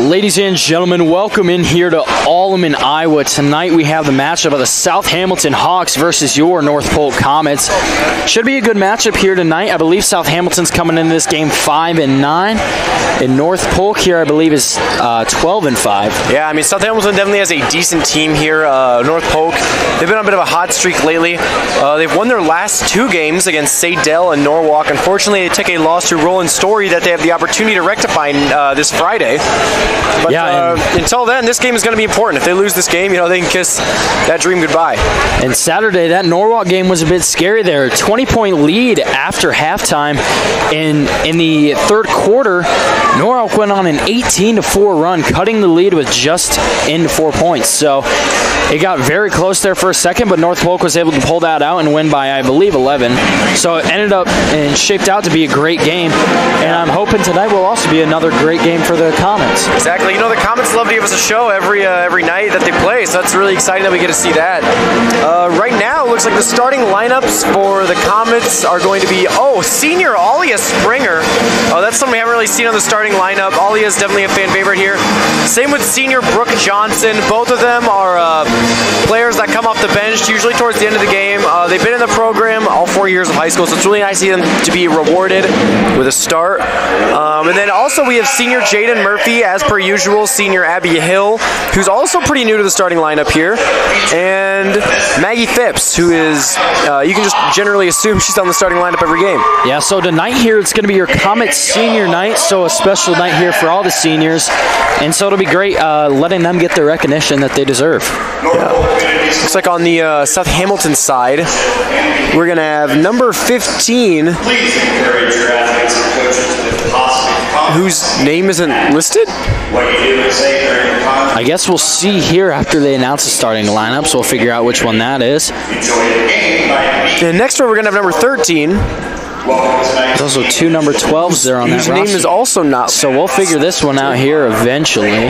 Ladies and gentlemen, welcome in here to Alleman, Iowa. Tonight we have the matchup of the South Hamilton Hawks versus your North Polk Comets. Should be a good matchup here tonight. I believe South Hamilton's coming into this game 5-9, and North Polk here I believe is 12-5. Yeah, I mean South Hamilton definitely has a decent team here. North Polk, they've been on a bit of a hot streak lately. They've won their last two games against Sadell and Norwalk. Unfortunately, they took a loss to Roland Story that they have the opportunity to rectify this Friday. But until then, this game is going to be important. If they lose this game, they can kiss that dream goodbye. And Saturday, that Norwalk game was a bit scary there. 20-point lead after halftime. In the third quarter, Norwalk went on an 18-4 run, cutting the lead with just into 4 points. So it got very close there for a second, but North Polk was able to pull that out and win by, I believe, 11. So it ended up and shaped out to be a great game. And I'm hoping tonight will also be another great game for the Comets. Exactly. The Comets love to give us a show every night that they play, so that's really exciting that we get to see that. Right now, it looks like the starting lineups for the Comets are going to be, senior Alia Springer. That's something we haven't really seen on the starting lineup. Alia is definitely a fan favorite here. Same with senior Brooke Johnson. Both of them are players that come off the bench, usually towards the end of the game. They've been in the program all 4 years of high school, so it's really nice to see them to be rewarded with a start. And then also we have senior Jaden Murphy, as per usual, senior Abby Hill, who's also pretty new to the starting lineup here, and Maggie Phipps, who is, you can just generally assume she's on the starting lineup every game. Yeah, so tonight here it's going to be your Comet senior night, so a special night here for all the seniors, and so it'll be great letting them get the recognition that they deserve. Yeah. Looks like on the South Hamilton side, we're going to have number 15, whose name isn't listed? I guess we'll see here after they announce the starting lineup, so we'll figure out which one that is. And next we're going to have number 13. There's also two number 12s there on that roster. Whose name is also not. So we'll figure this one out here eventually,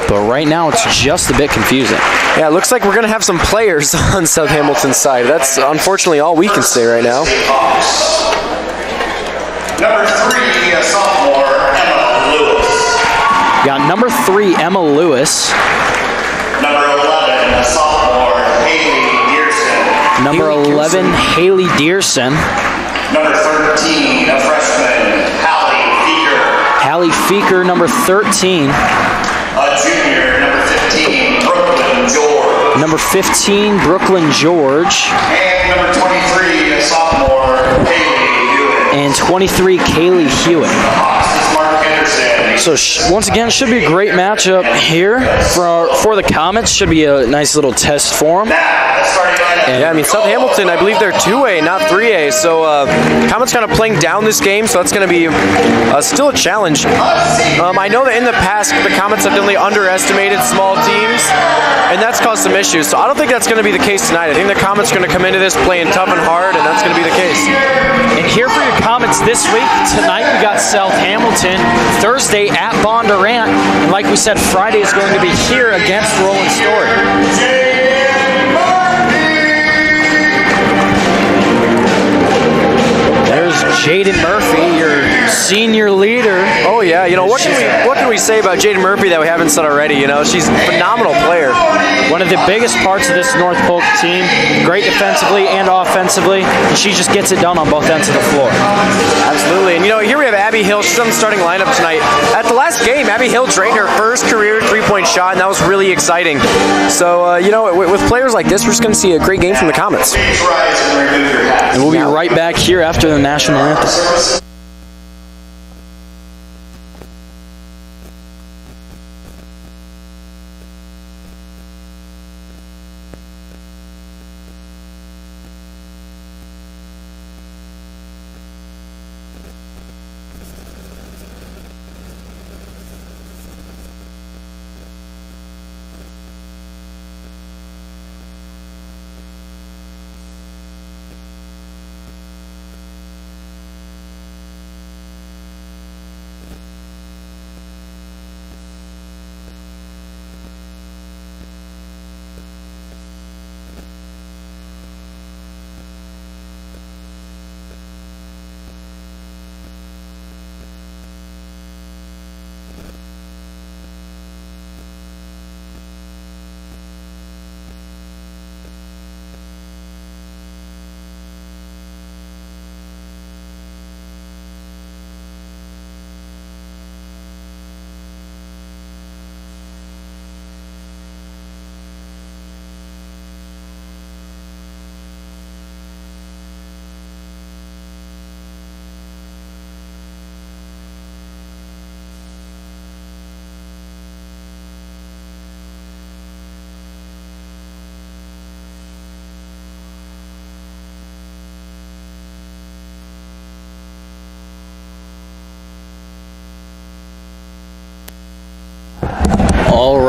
but right now it's just a bit confusing. Yeah, it looks like we're going to have some players on South Hamilton's side. That's unfortunately all we can say right now. Number 3, sophomore, Emma Lewis. Got number 3, Emma Lewis. Number 11, sophomore, Haley Dearson. Number 11, Haley Dearson. Number 13, a freshman, Hallie Feeker. Hallie Feeker, number 13. A junior, number 15, Brooklyn George. Number 15, Brooklyn George. And number 23, a sophomore, Haley Hewitt. And 23, Kaylee Hewitt. So once again, should be a great matchup here for the Comets. Should be a nice little test for them. Yeah, I mean, South Hamilton, I believe they're 2A, not 3A, so Comets kind of playing down this game, so that's going to be still a challenge. I know that in the past, the Comets have definitely underestimated small teams, and that's caused some issues, so I don't think that's going to be the case tonight. I think the Comets are going to come into this playing tough and hard, and that's going to be the case. And here for your Comets this week, tonight we got South Hamilton, Thursday at Bondurant, and like we said, Friday is going to be here against Roland Story. There's Jaden Murphy, your senior leader. Oh yeah, what can we say about Jaden Murphy that we haven't said already? She's a phenomenal player. One of the biggest parts of this North Polk team, great defensively and offensively, and she just gets it done on both ends of the floor. Absolutely, and here we have Abby Hill. She's on the starting lineup tonight. At the last game, Abby Hill drained her first career three-point shot, and that was really exciting. So, with players like this, we're just going to see a great game from the Comets. And we'll be right back here after the national anthem.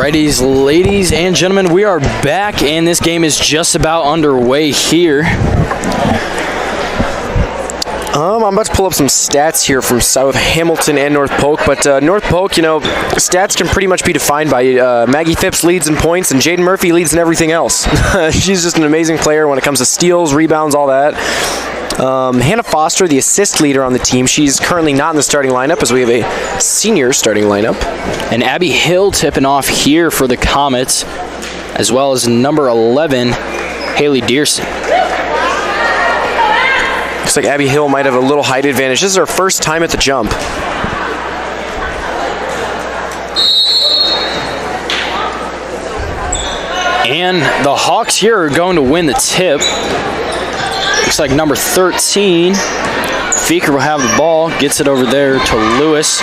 Alrighties, ladies and gentlemen, we are back, and this game is just about underway here. I'm about to pull up some stats here from South Hamilton and North Polk, but North Polk, stats can pretty much be defined by Maggie Phipps leads in points, and Jaden Murphy leads in everything else. She's just an amazing player when it comes to steals, rebounds, all that. Hannah Foster, the assist leader on the team, she's currently not in the starting lineup as we have a senior starting lineup. And Abby Hill tipping off here for the Comets, as well as number 11, Haley Dearson. Looks like Abby Hill might have a little height advantage. This is her first time at the jump. And the Hawks here are going to win the tip. Looks like number 13, Feeker will have the ball, gets it over there to Lewis.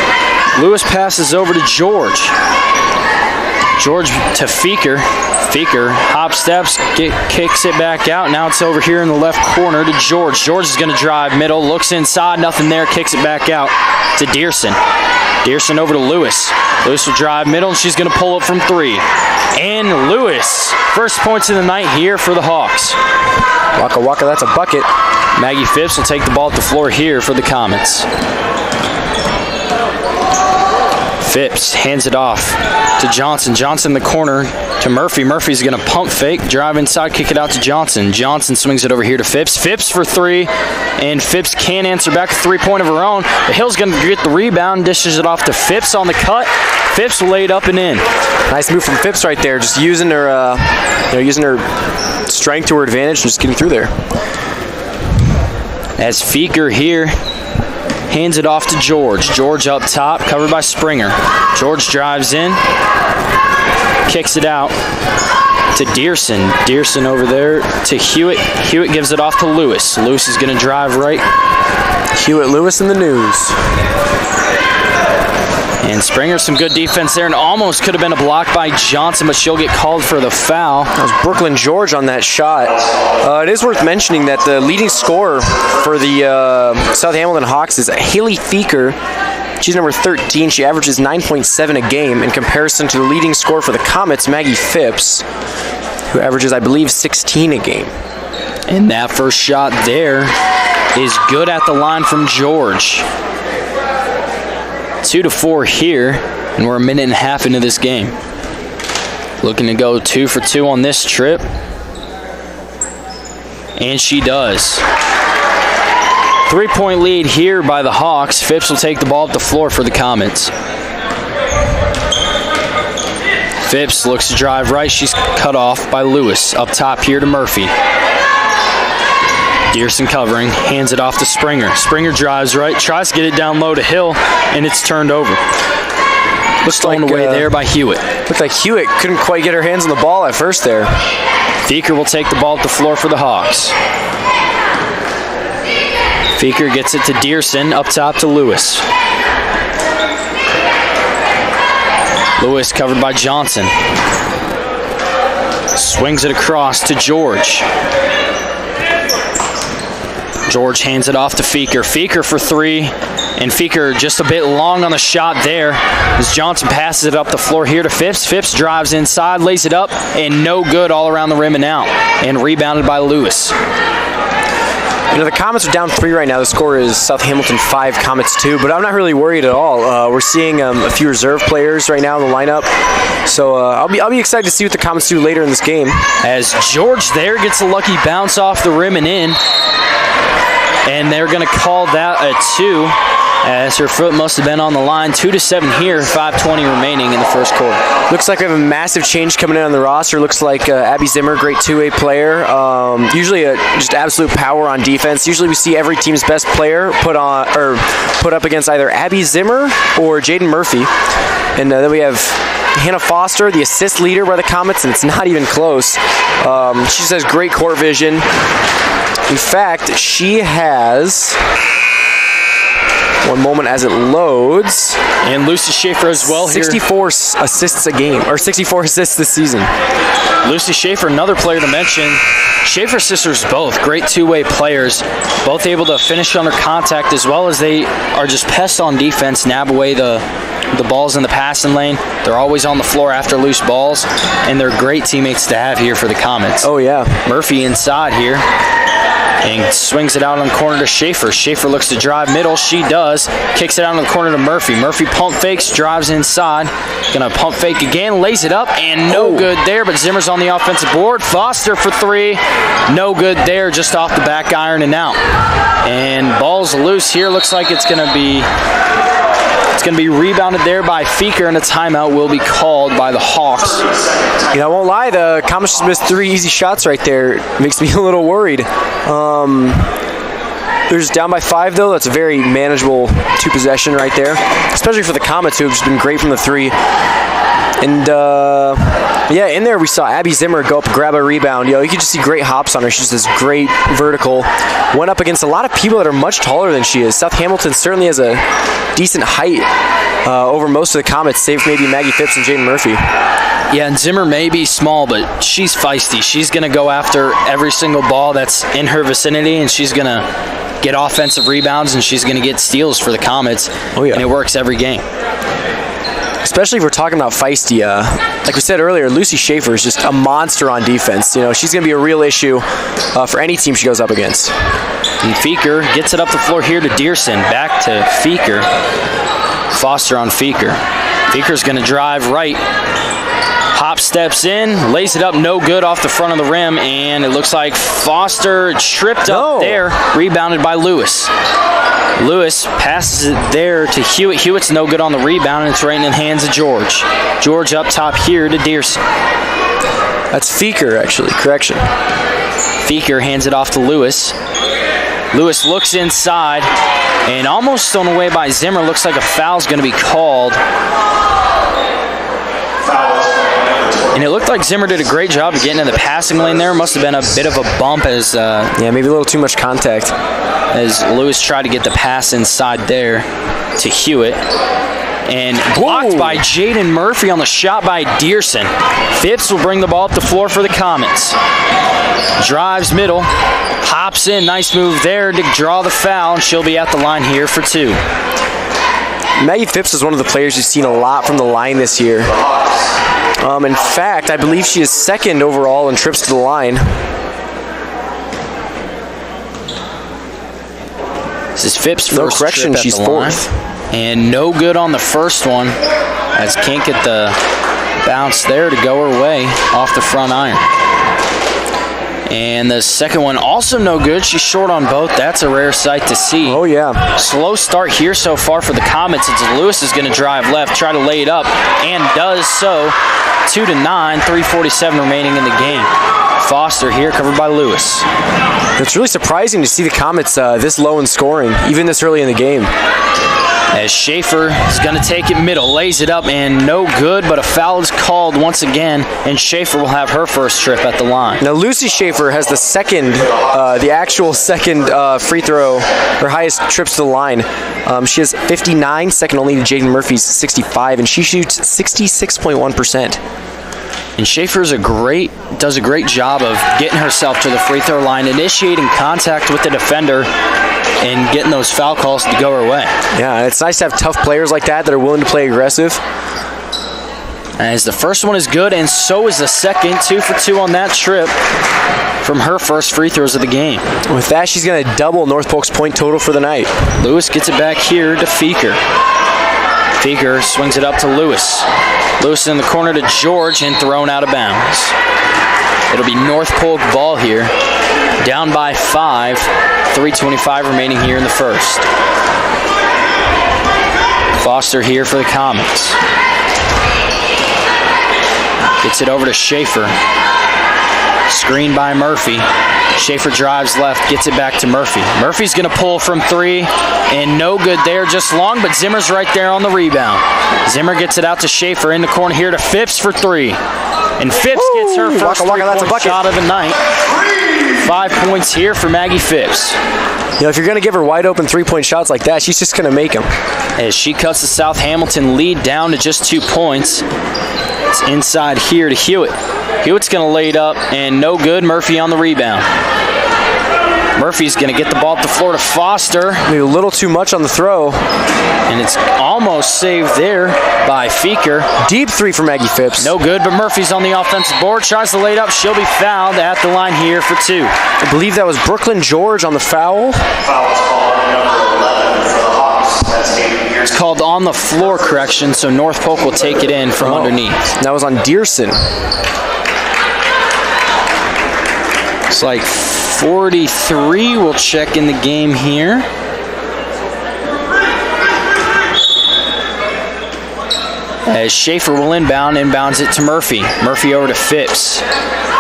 Lewis passes over to George. George to Feeker. Feeker hop steps, kicks it back out. Now it's over here in the left corner to George. George is going to drive middle, looks inside, nothing there, kicks it back out to Dearson. Dearson over to Lewis. Lewis will drive middle, and she's going to pull up from 3. And Lewis, first points of the night here for the Hawks. Waka waka, that's a bucket. Maggie Phipps will take the ball at the floor here for the Comets. Phipps hands it off to Johnson. Johnson in the corner to Murphy. Murphy's going to pump fake, drive inside, kick it out to Johnson. Johnson swings it over here to Phipps. Phipps for 3, and Phipps can't answer back a 3-point of her own. But Hill's going to get the rebound, dishes it off to Phipps on the cut. Phipps will lay it up and in. Nice move from Phipps right there, just using her, using her strength to her advantage and just getting through there. As Feeker here hands it off to George. George up top, covered by Springer. George drives in, kicks it out to Dearson. Dearson over there to Hewitt. Hewitt gives it off to Lewis. Lewis is going to drive right. Hewitt Lewis in the news. And Springer, some good defense there, and almost could have been a block by Johnson, but she'll get called for the foul. That was Brooklyn George on that shot. It is worth mentioning that the leading scorer for the South Hamilton Hawks is Haley Feeker. She's number 13. She averages 9.7 a game in comparison to the leading scorer for the Comets, Maggie Phipps, who averages, I believe, 16 a game. And that first shot there is good at the line from George. 2-4 here, and we're a minute and a half into this game. Looking to go 2 for 2 on this trip. And she does. 3-point lead here by the Hawks. Phipps will take the ball up the floor for the Comets. Phipps looks to drive right. She's cut off by Lewis. Up top here to Murphy. Dearson covering, hands it off to Springer. Springer drives right, tries to get it down low to Hill, and it's turned over. Stolen away there by Hewitt. Looked like Hewitt couldn't quite get her hands on the ball at first there. Feeker will take the ball at the floor for the Hawks. Feeker gets it to Dearson, up top to Lewis. Lewis covered by Johnson. Swings it across to George. George hands it off to Feeker. Feeker for 3, and Feeker just a bit long on the shot there as Johnson passes it up the floor here to Phipps. Phipps drives inside, lays it up, and no good all around the rim and out, and rebounded by Lewis. The Comets are down 3 right now. The score is South Hamilton 5, Comets 2, but I'm not really worried at all. We're seeing a few reserve players right now in the lineup, so I'll be excited to see what the Comets do later in this game. As George there gets a lucky bounce off the rim and in. And they're going to call that a 2, as her foot must have been on the line. 2-7 here, 5:20 remaining in the first quarter. Looks like we have a massive change coming in on the roster. Looks like Abby Zimmer, great 2A player. Usually just absolute power on defense. Usually we see every team's best player put up against either Abby Zimmer or Jaden Murphy. And then we have Hannah Foster, the assist leader by the Comets, and it's not even close. She just has great court vision. In fact, she has, one moment as it loads, and Lucy Schaefer as well 64 assists a game, or 64 assists this season. Lucy Schaefer, another player to mention. Schaefer's sisters both great two-way players, both able to finish under contact as well as they are just pests on defense, nab away the the ball's in the passing lane. They're always on the floor after loose balls, and they're great teammates to have here for the Comets. Oh, yeah. Murphy inside here and swings it out on the corner to Schaefer. Schaefer looks to drive middle. She does. Kicks it out on the corner to Murphy. Murphy pump fakes, drives inside. Gonna pump fake again, lays it up, and no good there, but Zimmer's on the offensive board. Foster for three. No good there, just off the back iron and out. And ball's loose here. Looks like it's gonna be rebounded there by Feeker, and a timeout will be called by the Hawks. You know, I won't lie, the Comets just missed 3 easy shots right there. It makes me a little worried. They're just down by 5, though. That's a very manageable 2-possession right there, especially for the Comets, who have just been great from the 3. And, yeah, in there we saw Abby Zimmer go up and grab a rebound. You could just see great hops on her. She just has great vertical. Went up against a lot of people that are much taller than she is. South Hamilton certainly has a decent height over most of the Comets, save maybe Maggie Phipps and Jaden Murphy. Yeah, and Zimmer may be small, but she's feisty. She's going to go after every single ball that's in her vicinity, and she's going to get offensive rebounds, and she's going to get steals for the Comets. Oh, yeah. And it works every game. Especially if we're talking about feisty. Like we said earlier, Lucy Schaefer is just a monster on defense. She's going to be a real issue for any team she goes up against. And Feeker gets it up the floor here to Dearson. Back to Feeker. Foster on Feeker. Feeker's going to drive right. Hop steps in, lays it up, no good off the front of the rim, and it looks like Foster tripped up there, rebounded by Lewis. Lewis passes it there to Hewitt. Hewitt's no good on the rebound, and it's right in the hands of George. George up top here to Dearson. That's Feeker, actually. Correction. Feeker hands it off to Lewis. Lewis looks inside, and almost thrown away by Zimmer. Looks like a foul's going to be called. And it looked like Zimmer did a great job of getting in the passing lane there. Must have been a bit of a bump as maybe a little too much contact. As Lewis tried to get the pass inside there to Hewitt. And blocked by Jaden Murphy on the shot by Dearson. Phipps will bring the ball up the floor for the Comets. Drives middle, hops in, nice move there to draw the foul, and she'll be at the line here for 2. Maggie Phipps is one of the players you've seen a lot from the line this year. In fact, I believe she is 2nd overall in trips to the line. This is Phipps' first correction, trip at she's the 4th. line. And no good on the first one, as can't get the bounce there to go her way off the front iron. And the second one also no good. She's short on both. That's a rare sight to see. Oh, yeah. Slow start here so far for the Comets. It's Lewis is going to drive left, try to lay it up, and does so. 2-9, 3:47 remaining in the game. Foster here, covered by Lewis. It's really surprising to see the Comets this low in scoring, even this early in the game. As Schaefer is going to take it middle, lays it up, and no good, but a foul is called once again, and Schaefer will have her first trip at the line. Now, Lucy Schaefer has the actual second free throw, her highest trips to the line. She has 59, second only to Jaden Murphy's 65, and she shoots 66.1%. And Schaefer does a great job of getting herself to the free throw line, initiating contact with the defender, and getting those foul calls to go her way. Yeah, it's nice to have tough players like that are willing to play aggressive. As the first one is good, and so is the second. 2 for 2 on that trip from her first free throws of the game. With that, she's going to double North Polk's point total for the night. Lewis gets it back here to Feeker. Feeker swings it up to Lewis. Lewis in the corner to George, and thrown out of bounds. It'll be North Polk ball here. Down by 5, 3:25 remaining here in the first. Foster here for the Comets. Gets it over to Schaefer. Screen by Murphy. Schaefer drives left, gets it back to Murphy. Murphy's going to pull from 3, and no good there, just long, but Zimmer's right there on the rebound. Zimmer gets it out to Schaefer in the corner here to Phipps for 3. And Phipps gets her first three-point shot of the night. 5 points here for Maggie Phipps. If you're going to give her wide open 3-point shots like that, she's just going to make them. As she cuts the South Hamilton lead down to just 2 points. It's inside here to Hewitt. Hewitt's going to lay it up, and no good. Murphy on the rebound. Murphy's going to get the ball at the floor to Foster. Maybe a little too much on the throw. And it's almost saved there by Feeker. Deep three for Maggie Phipps. No good, but Murphy's on the offensive board. Tries to lay it up. She'll be fouled at the line here for 2. I believe that was Brooklyn George on the foul. Foul is called on number 11 for the Hawks. That's David Pearson. It's called on the floor correction, so North Polk will take it in from underneath. That was on Dearson. It's like 43 will check in the game here. As Schaefer will inbounds it to Murphy. Murphy over to Phipps.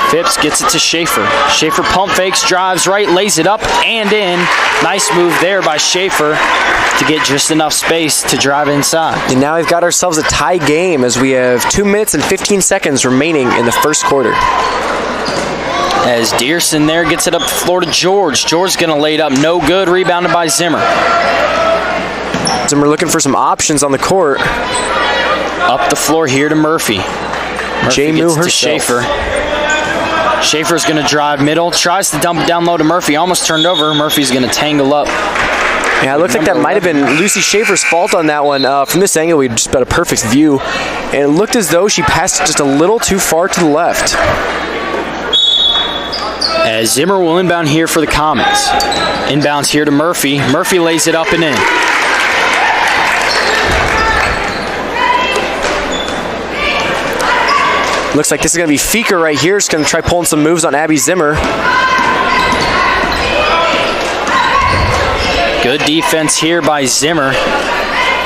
Phipps gets it to Schaefer. Schaefer pump fakes, drives right, lays it up and in. Nice move there by Schaefer to get just enough space to drive inside. And now we've got ourselves a tie game as we have 2 minutes and 15 seconds remaining in the first quarter. As Dearson there gets it up the floor to George. George's going to lay it up. No good. Rebounded by Zimmer. Zimmer looking for some options on the court. Up the floor here to Murphy. Murphy gets to Schaefer. Schaefer's going to drive middle. Tries to dump it down low to Murphy. Almost turned over. Murphy's going to tangle up. Yeah, it looks like that might have been Lucy Schaefer's fault on that one. From this angle, we just got a perfect view. And it looked as though she passed it just a little too far to the left. As Zimmer will inbound here for the Comets. Inbounds here to Murphy. Murphy lays it up and in. Looks like this is going to be Feeker right here. It's going to try pulling some moves on Abby Zimmer. Good defense here by Zimmer.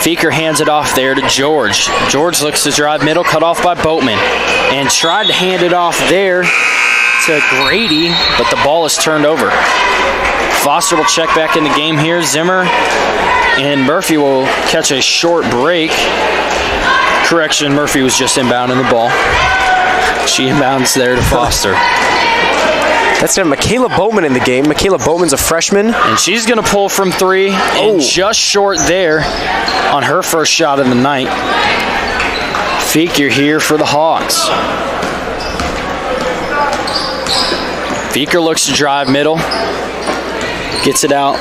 Feeker hands it off there to George. George looks to drive middle, cut off by Boatman. And tried to hand it off there to Grady, but the ball is turned over. Foster will check back in the game here. Zimmer and Murphy will catch a short break. Correction, Murphy was just inbounding the ball. She inbounds there to Foster. That's got Michaela Boatman in the game. Michaela Boatman's a freshman. And she's going to pull from 3 and just short there on her first shot of the night. Feeker here for the Hawks. Feeker looks to drive middle. Gets it out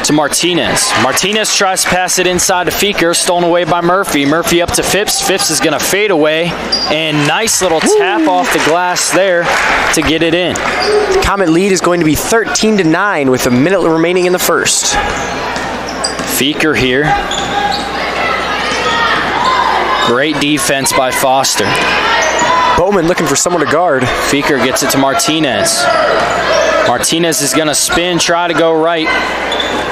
to Martinez. Martinez tries to pass it inside to Feeker, stolen away by Murphy. Murphy up to Phipps. Phipps is going to fade away, and nice little tap off the glass there to get it in. The Comet lead is going to be 13-9 with a minute remaining in the first. Feeker here. Great defense by Foster. Bowman looking for someone to guard. Feeker gets it to Martinez. Martinez is going to spin, try to go right,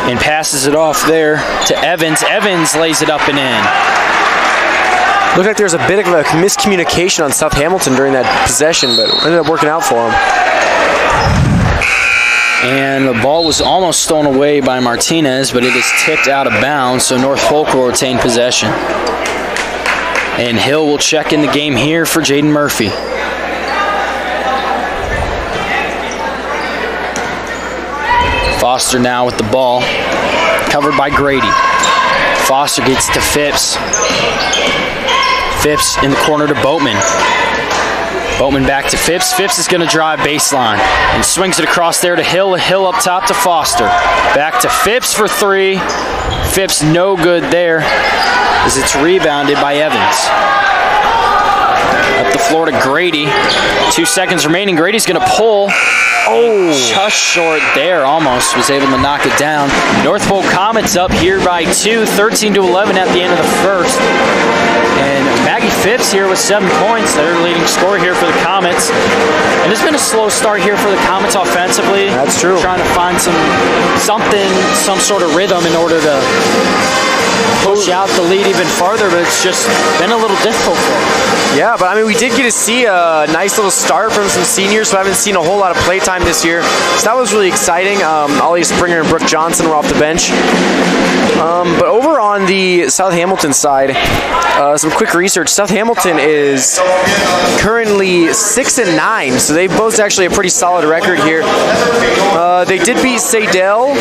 and passes it off there to Evans. Evans lays it up and in. Looked like there was a bit of a miscommunication on South Hamilton during that possession, but it ended up working out for him. And the ball was almost stolen away by Martinez, but it is tipped out of bounds, so North Polk will retain possession. And Hill will check in the game here for Jaden Murphy. Foster now with the ball, covered by Grady. Foster gets to Phipps. Phipps in the corner to Boatman. Boatman back to Phipps. Phipps is going to drive baseline and swings it across there to Hill. Hill up top to Foster. Back to Phipps for 3. Phipps no good there as it's rebounded by Evans. Up the floor to Grady. 2 seconds remaining. Grady's going to pull. Oh, just short there, almost was able to knock it down. North Polk Comets up here by 2, 13-11 at the end of the first. And Maggie Phipps here with 7 points. They're leading scorer here for the Comets. And it's been a slow start here for the Comets offensively. That's true. Trying to find some sort of rhythm in order to push out the lead even farther, but it's just been a little difficult for them. Yeah, but I mean, we did get to see a nice little start from some seniors who haven't seen a whole lot of playtime this year. So that was really exciting. Ollie Springer and Brooke Johnson were off the bench. But over on the South Hamilton side, some quick research. South Hamilton is currently 6-9, so they boast actually a pretty solid record here. They did beat Sadell,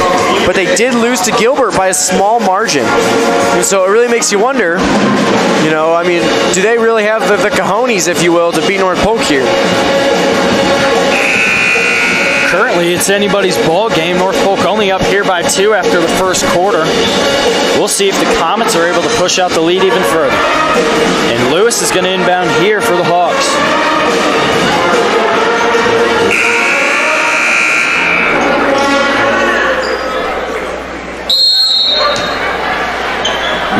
but they did lose to Gilbert by a small margin. And so it really makes you wonder, do they really have the cojones, if you will, to beat North Polk here? Currently, it's anybody's ball game. North Polk only up here by 2 after the first quarter. We'll see if the Comets are able to push out the lead even further. And Lewis is going to inbound here for the Hawks.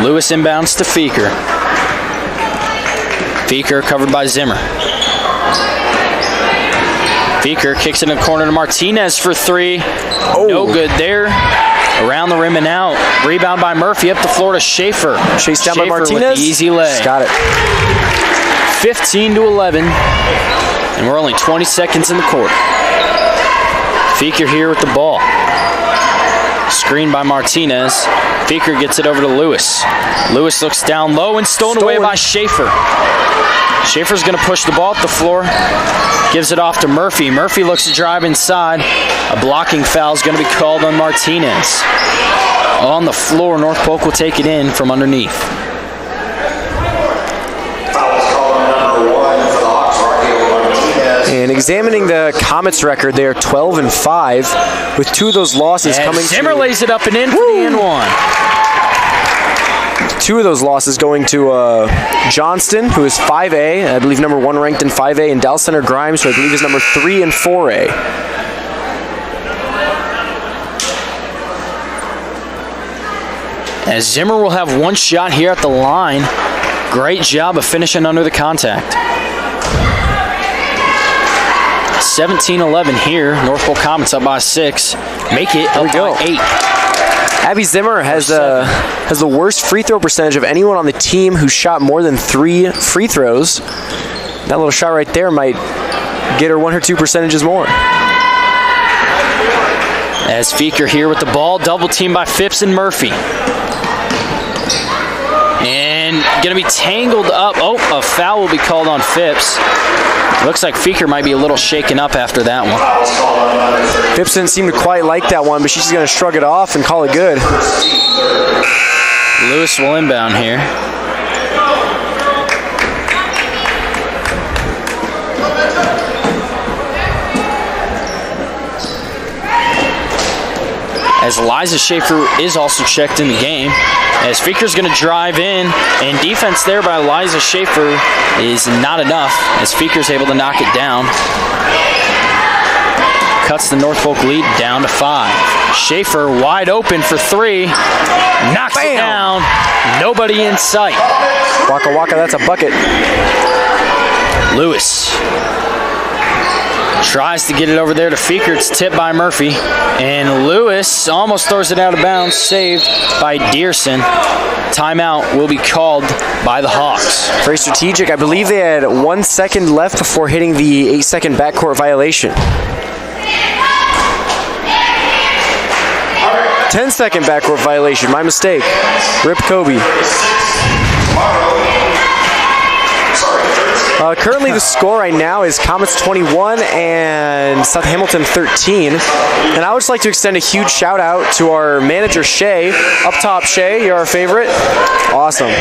Lewis inbounds to Feeker. Feeker covered by Zimmer. Feeker kicks it in the corner to Martinez for 3. Oh. No good there. Around the rim and out. Rebound by Murphy up the floor to Schaefer. Chased down by Martinez. With the easy leg. Got it. 15-11. And we're only 20 seconds in the quarter. Feeker here with the ball. Screened by Martinez. Feeker gets it over to Lewis. Lewis looks down low and stolen away by Schaefer. Schaefer's going to push the ball up the floor. Gives it off to Murphy. Murphy looks to drive inside. A blocking foul is going to be called on Martinez. On the floor, North Polk will take it in from underneath. Foul is called on number 1 for the Hawks, Martinez. And examining the Comets record, they are 12-5 with 2 of those losses coming. Zimmer lays it up and in for the N1. 2 of those losses going to Johnston, who is 5A, I believe number 1 ranked in 5A, and Dal Center Grimes, who I believe is number 3 in 4A. As Zimmer will have 1 shot here at the line. Great job of finishing under the contact. 17-11 here. North Polk Comets up by 6. Make it up by 8. Abby Zimmer has the worst free throw percentage of anyone on the team who shot more than 3 free throws. That little shot right there might get her 1 or 2 percentages more. As Feeker here with the ball, double teamed by Phipps and Murphy. And going to be tangled up. Oh, a foul will be called on Phipps. Looks like Feeker might be a little shaken up after that one. Phipps didn't seem to quite like that one, but she's going to shrug it off and call it good. Lewis will inbound here. As Eliza Schaefer is also checked in the game. As Feeker's going to drive in, and defense there by Eliza Schaefer is not enough as Feeker's able to knock it down. Cuts the North Polk lead down to 5. Schaefer wide open for 3. Knocks it down. Nobody in sight. Waka waka, that's a bucket. Lewis tries to get it over there to Feeker. It's tipped by Murphy. And Lewis almost throws it out of bounds. Saved by Dearson. Timeout will be called by the Hawks. Very strategic. I believe they had 1 second left before hitting the 8-second backcourt violation. 10-second backcourt violation. My mistake. Rip Kobe. Currently the score right now is Comets 21 and South Hamilton 13. And I would just like to extend a huge shout out to our manager Shay. Up top, Shay, you're our favorite. Awesome.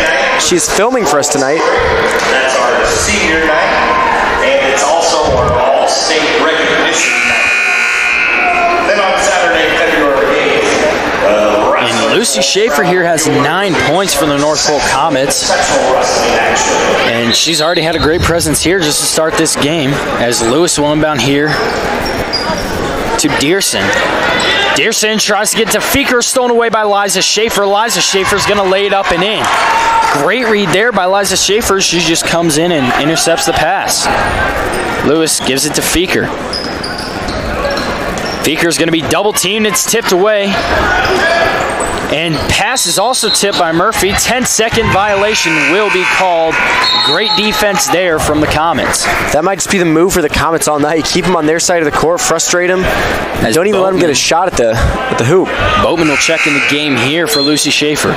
She's filming for us tonight. That's our senior night, and it's also our all-state recognition night. Then on Saturday, February 8th, and Lucy Schaefer here has 9 points for the North Polk Comets. And she's already had a great presence here just to start this game as Lewis will inbound here to Dearson. Dearson tries to get to Feeker, stolen away by Liza Schaefer. Liza Schaefer's going to lay it up and in. Great read there by Liza Schaefer. She just comes in and intercepts the pass. Lewis gives it to Feeker. Feeker's going to be double teamed. It's tipped away. And pass is also tipped by Murphy. 10-second violation will be called. Great defense there from the Comets. That might just be the move for the Comets all night. Keep them on their side of the court, frustrate them. Don't even let them get a shot at the hoop. Boatman will check in the game here for Lucy Schaefer.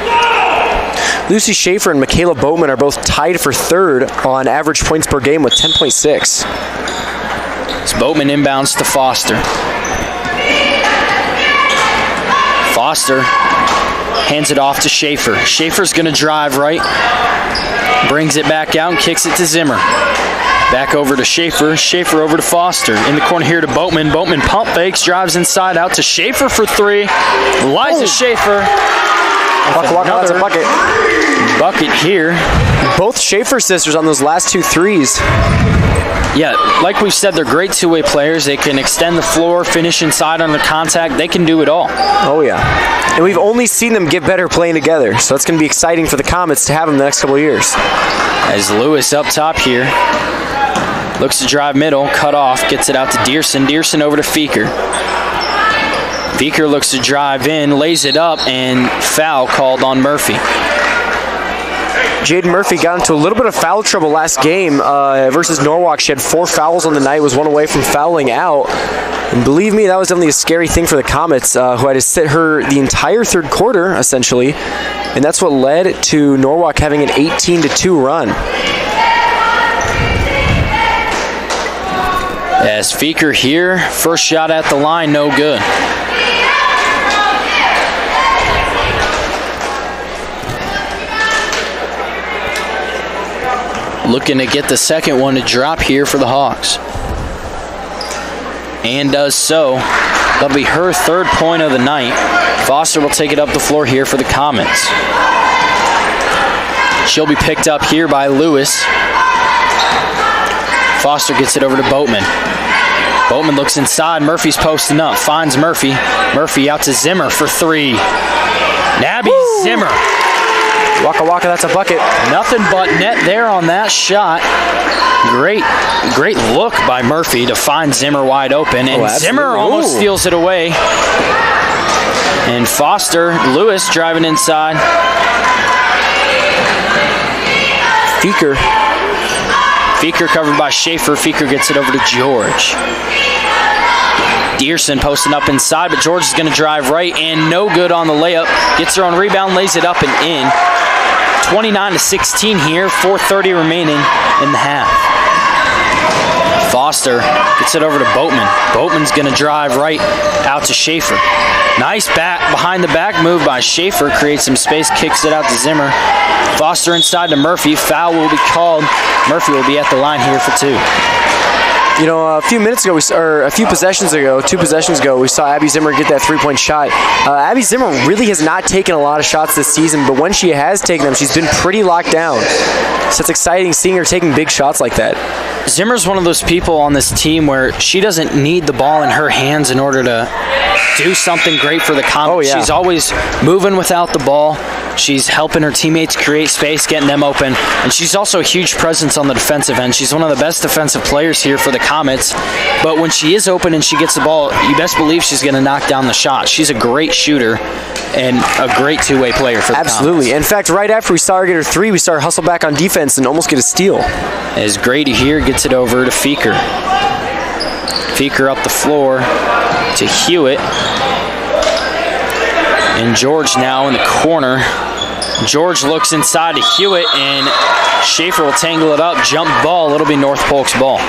Lucy Schaefer and Michaela Boatman are both tied for 3rd on average points per game with 10.6. As Boatman inbounds to Foster. Foster hands it off to Schaefer. Schaefer's going to drive right. Brings it back out and kicks it to Zimmer. Back over to Schaefer. Schaefer over to Foster. In the corner here to Boatman. Boatman pump fakes, drives inside out to Schaefer for three. Eliza Schaefer. That's a bucket. Bucket here. Both Schaefer sisters on those last 2 threes. Yeah, like we said, they're great two-way players. They can extend the floor, finish inside under contact. They can do it all. Oh, yeah. And we've only seen them get better playing together, so it's going to be exciting for the Comets to have them the next couple of years. As Lewis up top here. Looks to drive middle, cut off, gets it out to Dearson. Dearson over to Feeker. Feeker looks to drive in, lays it up, and foul called on Murphy. Jaden Murphy got into a little bit of foul trouble last game versus Norwalk. She had 4 fouls on the night, was 1 away from fouling out. And believe me, that was definitely a scary thing for the Comets, who had to sit her the entire third quarter, essentially. And that's what led to Norwalk having an 18-2 run. As Feeker here, first shot at the line, no good. Looking to get the second one to drop here for the Hawks. And does so. That'll be her third point of the night. Foster will take it up the floor here for the Comets. She'll be picked up here by Lewis. Foster gets it over to Boatman. Boatman looks inside. Murphy's posting up. Finds Murphy. Murphy out to Zimmer for three. Nabby Zimmer. Waka Waka, that's a bucket. Nothing but net there on that shot. Great look by Murphy to find Zimmer wide open. And Zimmer almost steals it away. And Foster, Lewis driving inside. Feeker covered by Schaefer. Feeker gets it over to George. Dearson posting up inside, but George is going to drive right and no good on the layup. Gets her on rebound, lays it up and in. 29-16 here, 4:30 remaining in the half. Foster gets it over to Boatman. Boatman's going to drive right out to Schaefer. Nice behind the back move by Schaefer. Creates some space, kicks it out to Zimmer. Foster inside to Murphy. Foul will be called. Murphy will be at the line here for two. You know, a few possessions ago, we saw Abby Zimmer get that three-point shot. Abby Zimmer really has not taken a lot of shots this season, but when she has taken them, she's been pretty locked down. So it's exciting seeing her taking big shots like that. Zimmer's one of those people on this team where she doesn't need the ball in her hands in order to do something great for the Comets. Oh, yeah. She's always moving without the ball. She's helping her teammates create space, getting them open, and she's also a huge presence on the defensive end. She's one of the best defensive players here for the Comets, but when she is open and she gets the ball, you best believe she's going to knock down the shot. She's a great shooter and a great two-way player for the Absolutely. Comets. In fact, right after we saw her get her three, we saw her hustle back on defense and almost get a steal. As Grady here gets it over to Feeker. Feeker up the floor to Hewitt. And George now in the corner. George looks inside to Hewitt, and Schaefer will tangle it up. Jump ball. It'll be North Polk's ball.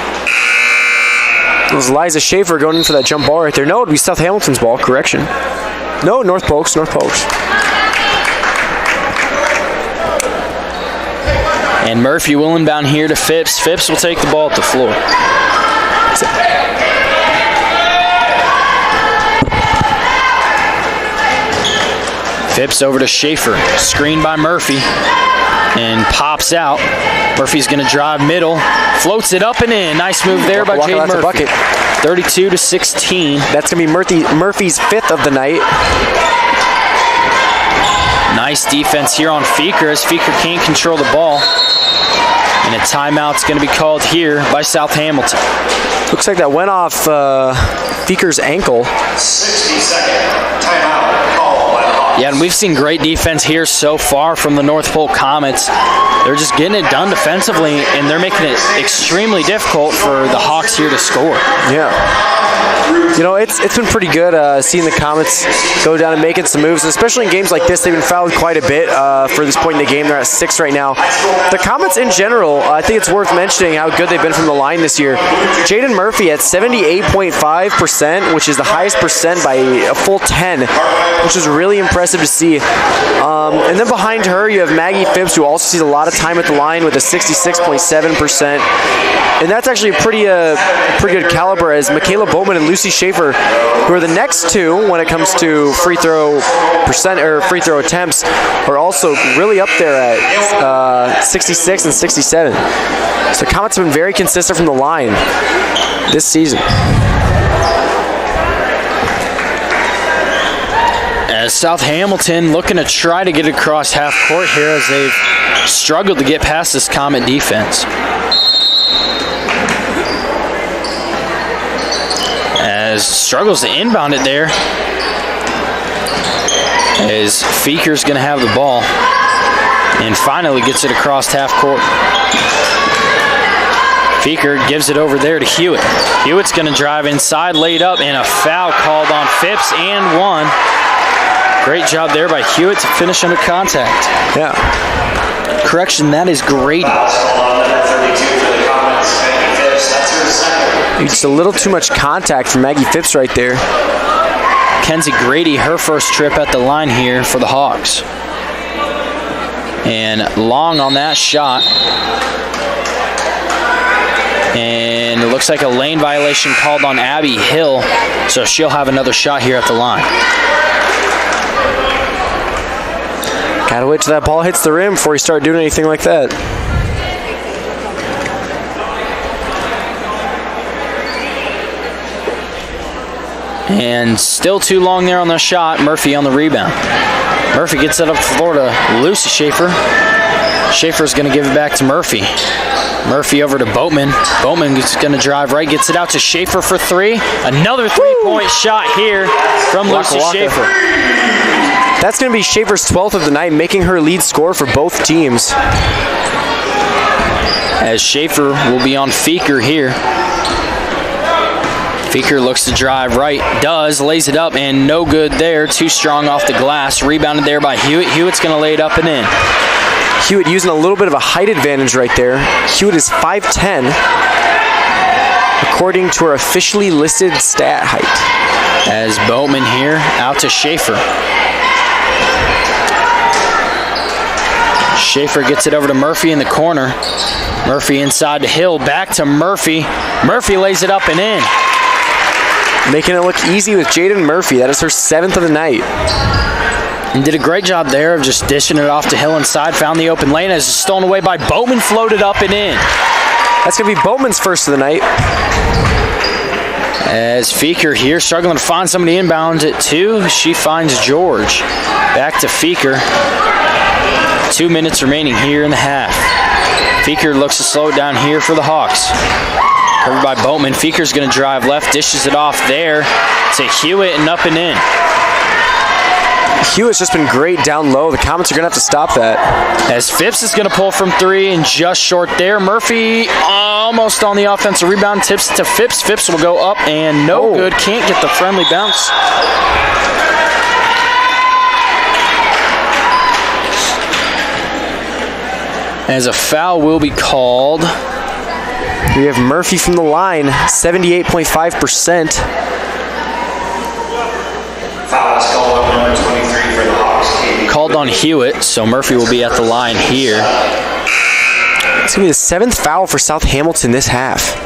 It was Liza Schaefer going in for that jump ball right there. No, it'd be South Hamilton's ball. Correction. No, North Polk's. And Murphy will inbound here to Phipps. Phipps will take the ball at the floor. Phipps over to Schaefer. Screen by Murphy. And pops out. Murphy's going to drive middle. Floats it up and in. Nice move there by Jade Murphy. 32-16. That's going to be Murphy's fifth of the night. Nice defense here on Feeker as Feeker can't control the ball. And a timeout's going to be called here by South Hamilton. Looks like that went off Feeker's ankle. 60-second timeout. Yeah, and we've seen great defense here so far from the North Polk Comets. They're just getting it done defensively, and they're making it extremely difficult for the Hawks here to score. Yeah. You know, it's been pretty good seeing the Comets go down and making some moves, and especially in games like this. They've been fouled quite a bit for this point in the game. They're at 6 right now. The Comets in general, I think it's worth mentioning how good they've been from the line this year. Jaden Murphy at 78.5%, which is the highest percent by a full 10, which is really impressive to see. And then behind her, you have Maggie Phipps, who also sees a lot of time at the line with a 66.7%. And that's actually a pretty good caliber, as Michaela Bowman and Lucy Schaefer, who are the next two when it comes to free throw percent or free throw attempts, are also really up there at 66 and 67. So the Comets have been very consistent from the line this season. As South Hamilton looking to try to get across half court here, as they've struggled to get past this Comet defense. As struggles to inbound it there, as Feeker's going to have the ball and finally gets it across half court. Feeker gives it over there to Hewitt. Hewitt's going to drive inside, laid up, and a foul called on Phipps and one. Great job there by Hewitt to finish under contact. Yeah. Correction, that is Grady. It's a little too much contact for Maggie Phipps right there. Kenzie Grady, her first trip at the line here for the Hawks. And long on that shot. And it looks like a lane violation called on Abby Hill, so she'll have another shot here at the line. Gotta wait till that ball hits the rim before you start doing anything like that. And still too long there on the shot. Murphy on the rebound. Murphy gets it up the floor to Lucy Schaefer. Schaefer's going to give it back to Murphy. Murphy over to Boatman. Boatman is going to drive right, gets it out to Schaefer for three. Another three-point shot here from Lucy Schaefer. That's going to be Schaefer's 12th of the night, making her lead scorer for both teams. As Schaefer will be on Feeker here. Feeker looks to drive right, does, lays it up, and no good there. Too strong off the glass. Rebounded there by Hewitt. Hewitt's going to lay it up and in. Hewitt using a little bit of a height advantage right there. Hewitt is 5'10", according to our officially listed stat height. As Boatman here, out to Schaefer. Schaefer gets it over to Murphy in the corner. Murphy inside to Hill, back to Murphy. Murphy lays it up and in. Making it look easy with Jaden Murphy. That is her 7th of the night. And did a great job there of just dishing it off to Hill inside. Found the open lane as it's stolen away by Boatman, floated up and in. That's going to be Boatman's first of the night. As Feeker here struggling to find somebody inbound at 2. She finds George. Back to Feeker. 2 minutes remaining here in the half. Feeker looks to slow it down here for the Hawks. Covered by Boatman. Feeker's going to drive left, dishes it off there to Hewitt and up and in. Hewitt's just been great down low. The Comets are going to have to stop that. As Phipps is going to pull from 3 and just short there. Murphy almost on the offensive rebound, tips it to Phipps. Phipps will go up and no good. Can't get the friendly bounce. As a foul will be called. We have Murphy from the line, 78.5%. Foul is called on number 23 for the Hawks. Called on Hewitt, so Murphy will be at the line here. It's going to be the 7th foul for South Hamilton this half,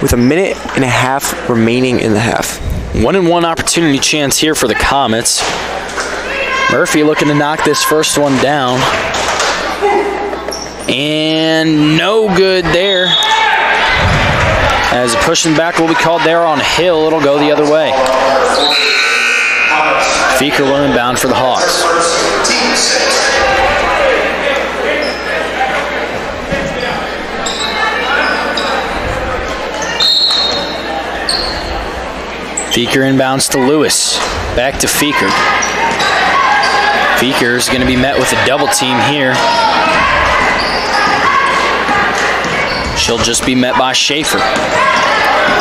with a minute and a half remaining in the half. 1-and-1 opportunity chance here for the Comets. Murphy looking to knock this first one down. And no good there. As pushing back will be called there on Hill. It'll go the other way. Feeker will inbound for the Hawks. Feeker inbounds to Lewis. Back to Feeker. Feeker's going to be met with a double team here. She'll just be met by Schaefer.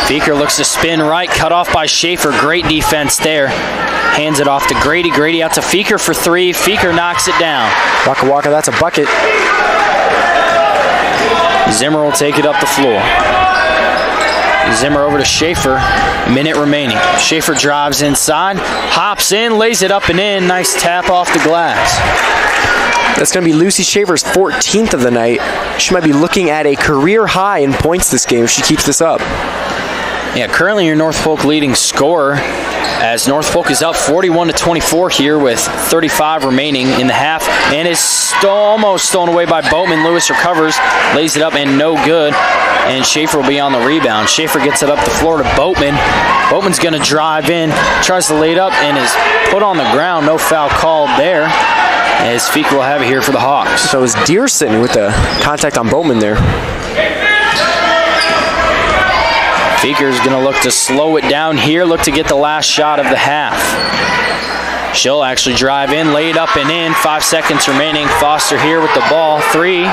Feker looks to spin right, cut off by Schaefer. Great defense there. Hands it off to Grady. Grady out to Feker for three. Feker knocks it down. Waka Waka, that's a bucket. Zimmer will take it up the floor. Zimmer over to Schaefer. Minute remaining. Schaefer drives inside, hops in, lays it up and in. Nice tap off the glass. That's going to be Lucy Schaefer's 14th of the night. She might be looking at a career high in points this game if she keeps this up. Yeah, currently your North Polk leading scorer, as North Polk is up 41-24 here with 35 remaining in the half, and is almost stolen away by Boatman. Lewis recovers, lays it up, and no good. And Schaefer will be on the rebound. Schaefer gets it up the floor to Boatman. Boatman's going to drive in, tries to lay it up, and is put on the ground. No foul called there, as Feker will have it here for the Hawks. So it was Dearson with the contact on Boatman there. Feker's going to look to slow it down here, look to get the last shot of the half. She'll actually drive in, lay it up and in. 5 seconds remaining. Foster here with the ball. 3,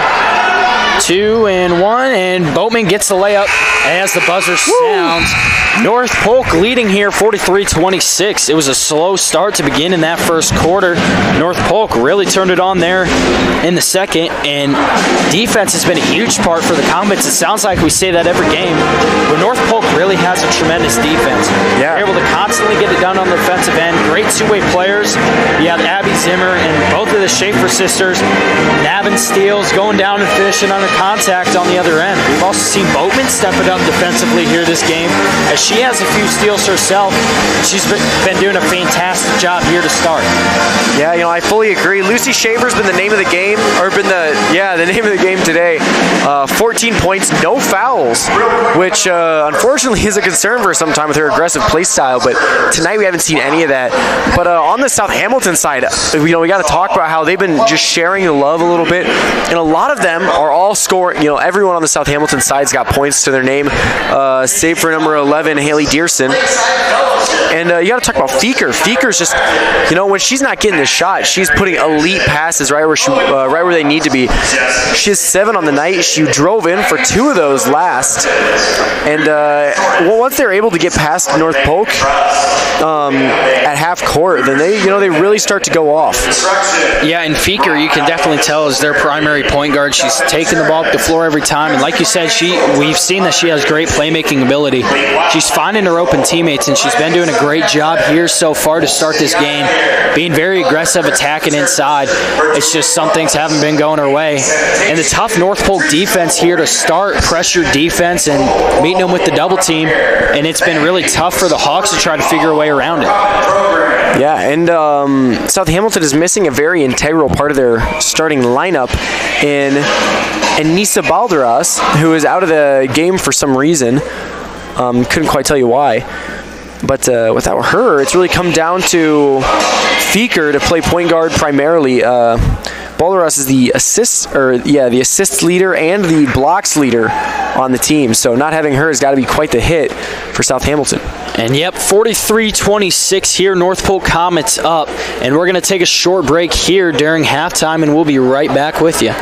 2, and 1, and Boatman gets the layup as the buzzer sounds. North Polk leading here 43-26. It was a slow start to begin in that first quarter. North Polk really turned it on there in the second, and defense has been a huge part for the Comets. It sounds like we say that every game, but North Polk really has a tremendous defense. Yeah. They're able to constantly get it done on the defensive end. Great two-way players. You have Abby Zimmer and both of the Schaefer sisters nabbing steals, going down and finishing under contact on the other end. We've also seen Boatman step it up defensively here this game, as she has a few steals herself. She's been doing a fantastic job here to start. Yeah, I fully agree. Lucy Schaefer's been the name of the game, or been the name of the game today. 14 points, no fouls, which unfortunately is a concern for some time with her aggressive play style, but tonight we haven't seen any of that. But on the South Hamilton side, we got to talk about how they've been just sharing the love a little bit, and a lot of them are all scoring. Everyone on the South Hamilton side's got points to their name, save for number 11, Haley Dearson. And you got to talk about Feker. Feker's just, when she's not getting the shot, she's putting elite passes right where they need to be. She has 7 on the night. She drove in for 2 of those last. And once they're able to get past North Polk at half court, then they really start to go off. Yeah, and Feker, you can definitely tell, is their primary point guard. She's taking the ball up the floor every time, and like you said, we've seen that she has great playmaking ability. She's finding her open teammates, and she's been doing a great job here so far to start this game, being very aggressive, attacking inside. It's just some things haven't been going her way. And the tough North Polk defense here to start, pressure defense, and meeting them with the double team, and it's been really tough for the Hawks to try to figure a way around it. Yeah, and South Hamilton is missing a very integral part of their starting lineup in Anissa Balderas, who is out of the game for some reason. Couldn't quite tell you why. But without her, it's really come down to Feker to play point guard primarily. Balderas is the assists leader and the blocks leader on the team. So not having her has got to be quite the hit for South Hamilton. And yep, 43-26 here, North Polk Comets up. And we're going to take a short break here during halftime, and we'll be right back with you.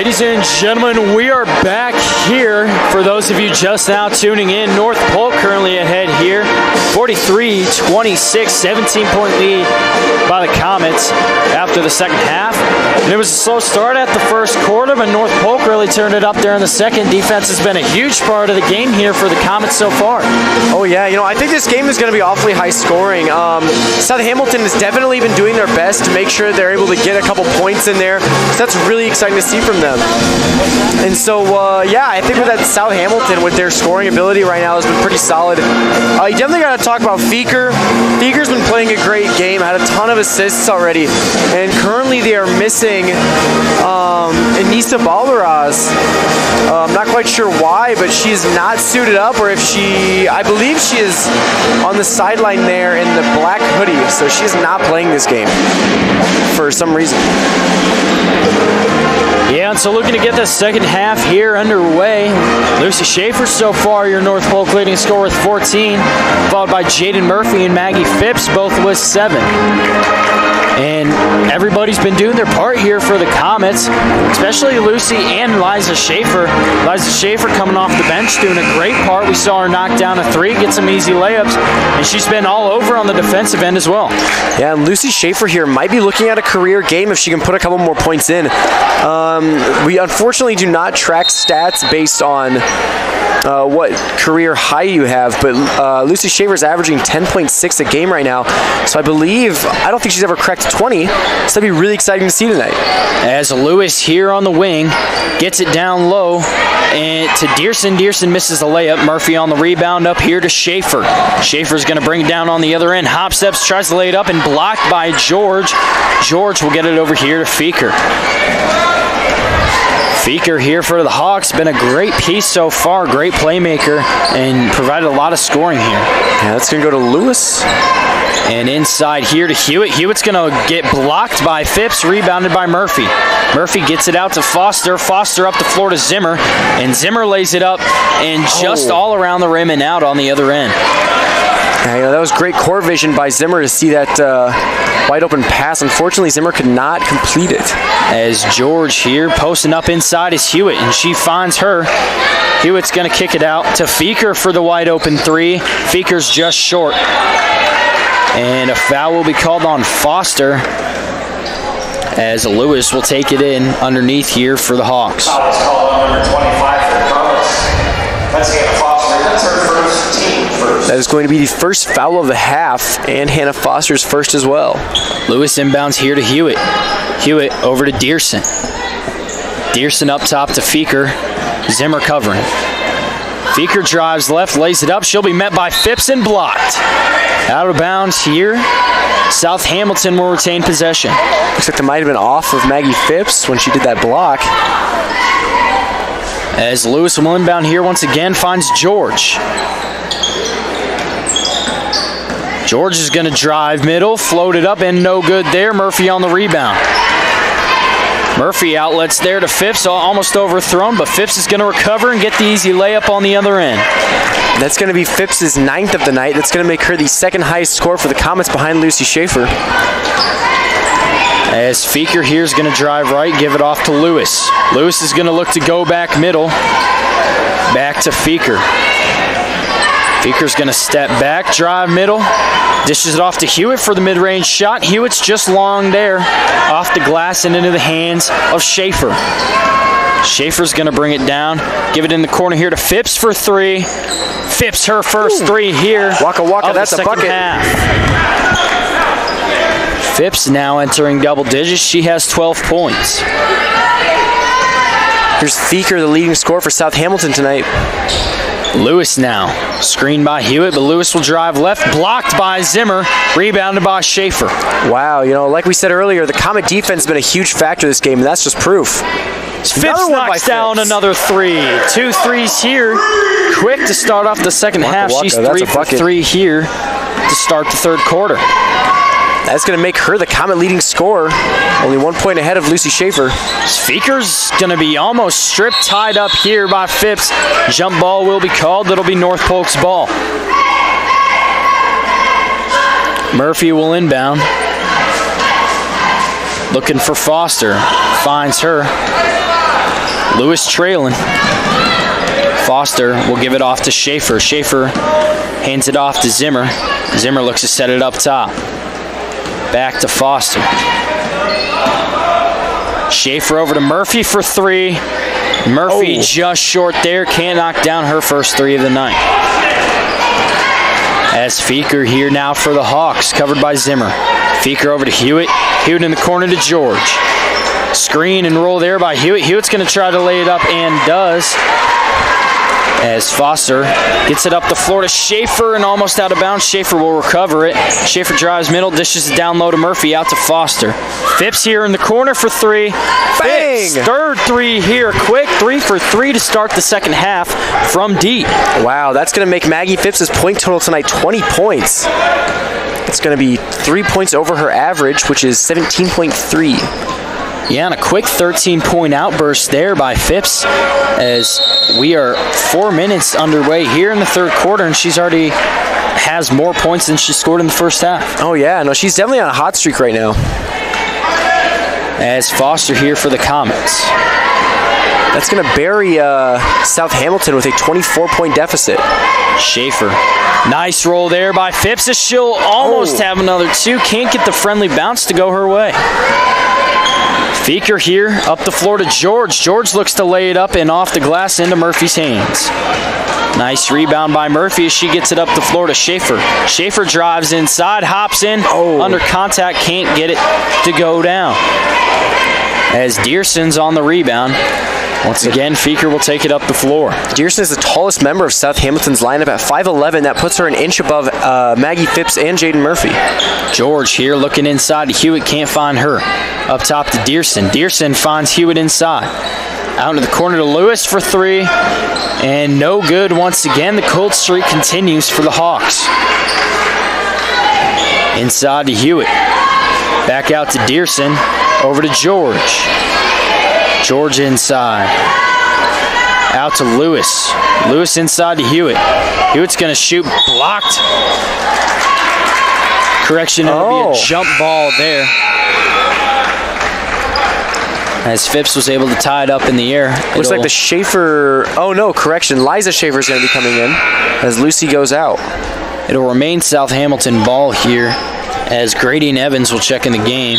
Ladies and gentlemen, we are back here. For those of you just now tuning in, North Polk currently ahead here, 43-26, 17-point lead by the Comets after the second half. And it was a slow start at the first quarter, but North Polk really turned it up there in the second. Defense has been a huge part of the game here for the Comets so far. Oh yeah, I think this game is going to be awfully high scoring. South Hamilton has definitely been doing their best to make sure they're able to get a couple points in there. So that's really exciting to see from them. And so, I think with that South Hamilton, with their scoring ability right now, has been pretty solid. You definitely got to talk about Feker. Feker's been playing a great game, had a ton of assists already, and currently they are missing Anissa Balderaz. I'm not quite sure why, but she's not suited up, or if I believe she is on the sideline there in the black hoodie, so she's not playing this game for some reason. Yeah, and so looking to get the second half here underway. Lucy Schaefer so far, your North Polk leading scorer with 14, followed by Jaden Murphy and Maggie Phipps, both with 7. And everybody's been doing their part here for the Comets, especially Lucy and Liza Schaefer. Liza Schaefer coming off the bench doing a great part. We saw her knock down a 3, get some easy layups, and she's been all over on the defensive end as well. Yeah, and Lucy Schaefer here might be looking at a career game if she can put a couple more points in. We unfortunately do not track stats based on what career high you have, but Lucy Schaefer's averaging 10.6 a game right now, so I don't think she's ever cracked 20, so that'd be really exciting to see tonight. As Lewis here on the wing gets it down low and to Dearson. Dearson misses the layup. Murphy on the rebound up here to Schaefer. Schaefer's going to bring it down on the other end. Hop steps, tries to lay it up, and blocked by George. George will get it over here to Feker. Feker here for the Hawks, been a great piece so far, great playmaker, and provided a lot of scoring here. Yeah, that's going to go to Lewis. And inside here to Hewitt. Hewitt's going to get blocked by Phipps, rebounded by Murphy. Murphy gets it out to Foster. Foster up the floor to Zimmer, and Zimmer lays it up and just all around the rim and out on the other end. Yeah, that was great court vision by Zimmer to see that wide open pass. Unfortunately, Zimmer could not complete it. As George here posting up inside is Hewitt, and she finds her. Hewitt's going to kick it out to Feker for the wide open 3. Feker's just short. And a foul will be called on Foster as Lewis will take it in underneath here for the Hawks. Foul was called on number 25 for the Comets. That's Hannah Foster. That's her first team first. That is going to be the first foul of the half, and Hannah Foster's first as well. Lewis inbounds here to Hewitt. Hewitt over to Dearson. Dearson up top to Feker. Zimmer covering. Feker drives left, lays it up. She'll be met by Phipps and blocked. Out of bounds here. South Hamilton will retain possession. Looks like they might have been off of Maggie Phipps when she did that block. As Lewis will inbound here once again, finds George. George is going to drive middle, float it up, and no good there. Murphy on the rebound. Murphy outlets there to Phipps, almost overthrown, but Phipps is going to recover and get the easy layup on the other end. That's going to be Phipps' 9th of the night. That's going to make her the second highest score for the Comets behind Lucy Schaefer. As Feker here is going to drive right, give it off to Lewis. Lewis is going to look to go back middle. Back to Feker. Feker's going to step back, drive middle. Dishes it off to Hewitt for the mid-range shot. Hewitt's just long there, off the glass and into the hands of Schaefer. Schaefer's going to bring it down. Give it in the corner here to Phipps for 3. Phipps her first 3 here. Waka waka, that's a bucket. Half. Phipps now entering double digits. She has 12 points. Here's Feker, the leading scorer for South Hamilton tonight. Lewis now. Screened by Hewitt, but Lewis will drive left. Blocked by Zimmer. Rebounded by Schaefer. Wow, like we said earlier, the Comet defense has been a huge factor this game, and that's just proof. Phipps knocks down another 3. 2 threes here. Quick to start off the second half. She's 3 for 3 here to start the third quarter. That's going to make her the Comet leading scorer. Only 1 point ahead of Lucy Schaefer. Feker's going to be almost stripped, tied up here by Phipps. Jump ball will be called. That'll be North Polk's ball. Murphy will inbound. Looking for Foster. Finds her. Lewis trailing. Foster will give it off to Schaefer. Schaefer hands it off to Zimmer. Zimmer looks to set it up top. Back to Foster. Schaefer over to Murphy for three. Murphy just short there. Can't knock down her first three of the night. As Feeker here now for the Hawks, covered by Zimmer. Feeker over to Hewitt. Hewitt in the corner to George. Screen and roll there by Hewitt. Hewitt's going to try to lay it up and does. As Foster gets it up the floor to Schaefer and almost out of bounds. Schaefer will recover it. Schaefer drives middle, dishes it down low to Murphy, out to Foster. Phipps here in the corner for three. Bang! Phipps, third three here, quick 3 for 3 to start the second half from deep. Wow, that's going to make Maggie Phipps' point total tonight 20 points. It's going to be 3 points over her average, which is 17.3. Yeah, and a quick 13-point outburst there by Phipps as we are 4 minutes underway here in the third quarter, and she's already has more points than she scored in the first half. Oh, yeah. No, she's definitely on a hot streak right now. As Foster here for the Comets. That's going to bury South Hamilton with a 24-point deficit. Schaefer. Nice roll there by Phipps as she'll almost have another two. Can't get the friendly bounce to go her way. Feeker here, up the floor to George. George looks to lay it up and off the glass into Murphy's hands. Nice rebound by Murphy as she gets it up the floor to Schaefer. Schaefer drives inside, hops in, under contact, can't get it to go down. As Dearson's on the rebound. Once again, Feeker will take it up the floor. Dearson is the tallest member of South Hamilton's lineup at 5'11". That puts her an inch above Maggie Phipps and Jaden Murphy. George here looking inside to Hewitt, can't find her. Up top to Dearson. Dearson finds Hewitt inside. Out into the corner to Lewis for three. And no good once again. The cold streak continues for the Hawks. Inside to Hewitt. Back out to Dearson. Over to George. George inside. Out to Lewis. Lewis inside to Hewitt. Hewitt's going to shoot. Blocked. Correction, it'll be a jump ball there. As Phipps was able to tie it up in the air. Looks like the Schaefer... Oh, no, correction. Liza Schaefer's going to be coming in as Lucy goes out. It'll remain South Hamilton ball here as Grady and Evans will check in the game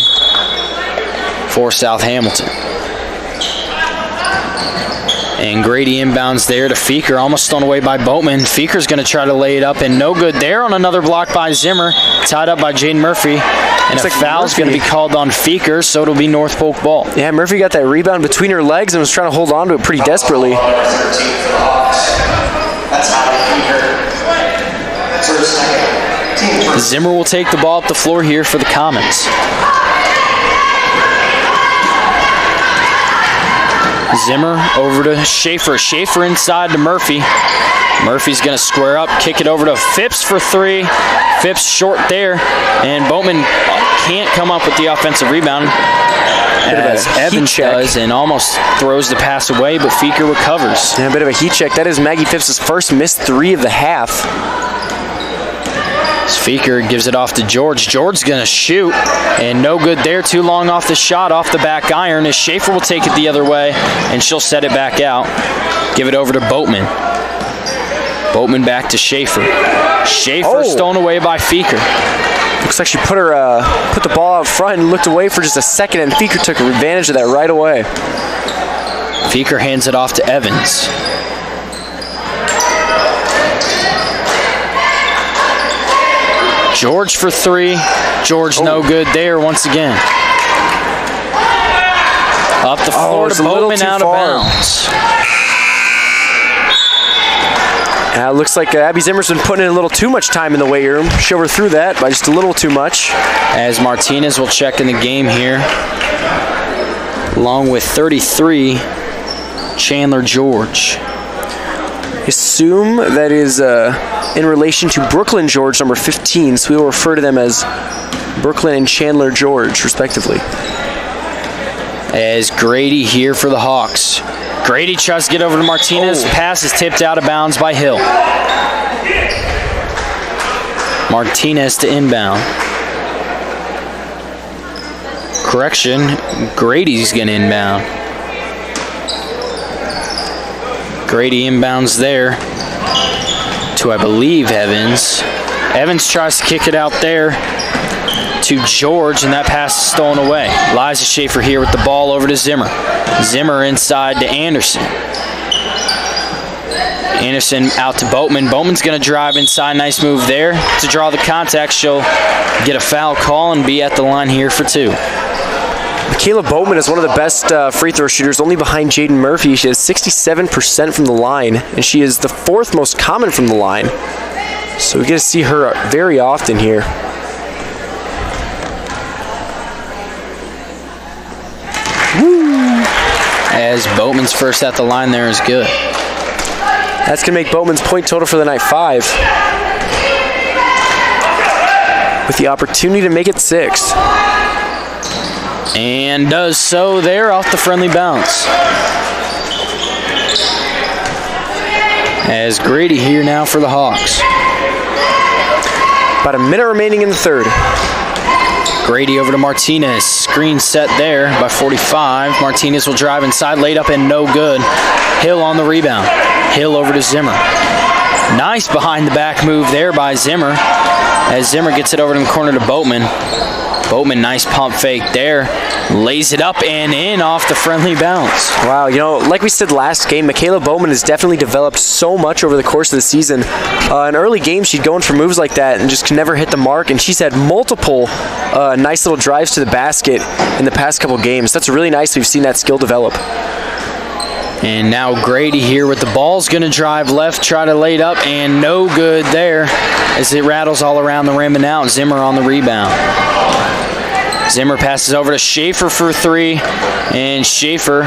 for South Hamilton. And Grady inbounds there to Feeker, almost thrown away by Boatman. Feeker's going to try to lay it up, and no good there on another block by Zimmer. Tied up by Jaden Murphy. And a foul's going to be called on Feeker, so it'll be North Polk ball. Yeah, Murphy got that rebound between her legs and was trying to hold on to it pretty desperately. Zimmer will take the ball up the floor here for the Comets. Zimmer over to Schaefer. Schaefer inside to Murphy. Murphy's going to square up, kick it over to Phipps for three. Phipps short there, and Boatman can't come up with the offensive rebound as Evans does and almost throws the pass away, but Feeker recovers. Yeah, a bit of a heat check. That is Maggie Phipps' first missed three of the half. Feeker gives it off to George. George's going to shoot, and no good there. Too long off the shot, off the back iron, as Schaefer will take it the other way, and she'll set it back out. Give it over to Boatman. Boatman back to Schaefer. Schaefer stolen away by Feeker. Looks like she put the ball out front and looked away for just a second, and Feeker took advantage of that right away. Feeker hands it off to Evans. George for three. George no good there once again. Up the floor to Boatman, out of bounds. Looks like Abby Zimmer's been putting in a little too much time in the weight room. She overthrew that by just a little too much. As Martinez will check in the game here, along with 33, Chandler George. Assume that is in relation to Brooklyn George, number 15, so we will refer to them as Brooklyn and Chandler George, respectively. As Grady here for the Hawks. Grady tries to get over to Martinez. Pass is tipped out of bounds by Hill. Martinez to inbound. Correction, Grady's going to inbound. Grady inbounds there to, I believe, Evans. Evans tries to kick it out there to George, and that pass is stolen away. Liza Schaefer here with the ball over to Zimmer. Zimmer inside to Anderson. Anderson out to Boatman. Boatman's going to drive inside. Nice move there to draw the contact. She'll get a foul call and be at the line here for 2. Michaela Boatman is one of the best free throw shooters, only behind Jaden Murphy. She has 67% from the line, and she is the 4th most common from the line. So we get to see her very often here. As Boatman's first at the line there is good. That's going to make Boatman's point total for the night 5. With the opportunity to make it 6. And does so there off the friendly bounce. As Grady here now for the Hawks. About a minute remaining in the 3rd. Grady over to Martinez. Screen set there by 45. Martinez will drive inside, laid up and no good. Hill on the rebound. Hill over to Zimmer. Nice behind the back move there by Zimmer. As Zimmer gets it over to the corner to Boatman. Boatman, nice pump fake there. Lays it up and in off the friendly bounce. Wow, you know, like we said last game, Michaela Boatman has definitely developed so much over the course of the season. In early games, she'd go in for moves like that and just could never hit the mark, and she's had multiple nice little drives to the basket in the past couple games. That's really nice. We've seen that skill develop. And now Grady here with the ball's going to drive left, try to lay it up, and no good there as it rattles all around the rim and out. Zimmer on the rebound. Zimmer passes over to Schaefer for 3, and Schaefer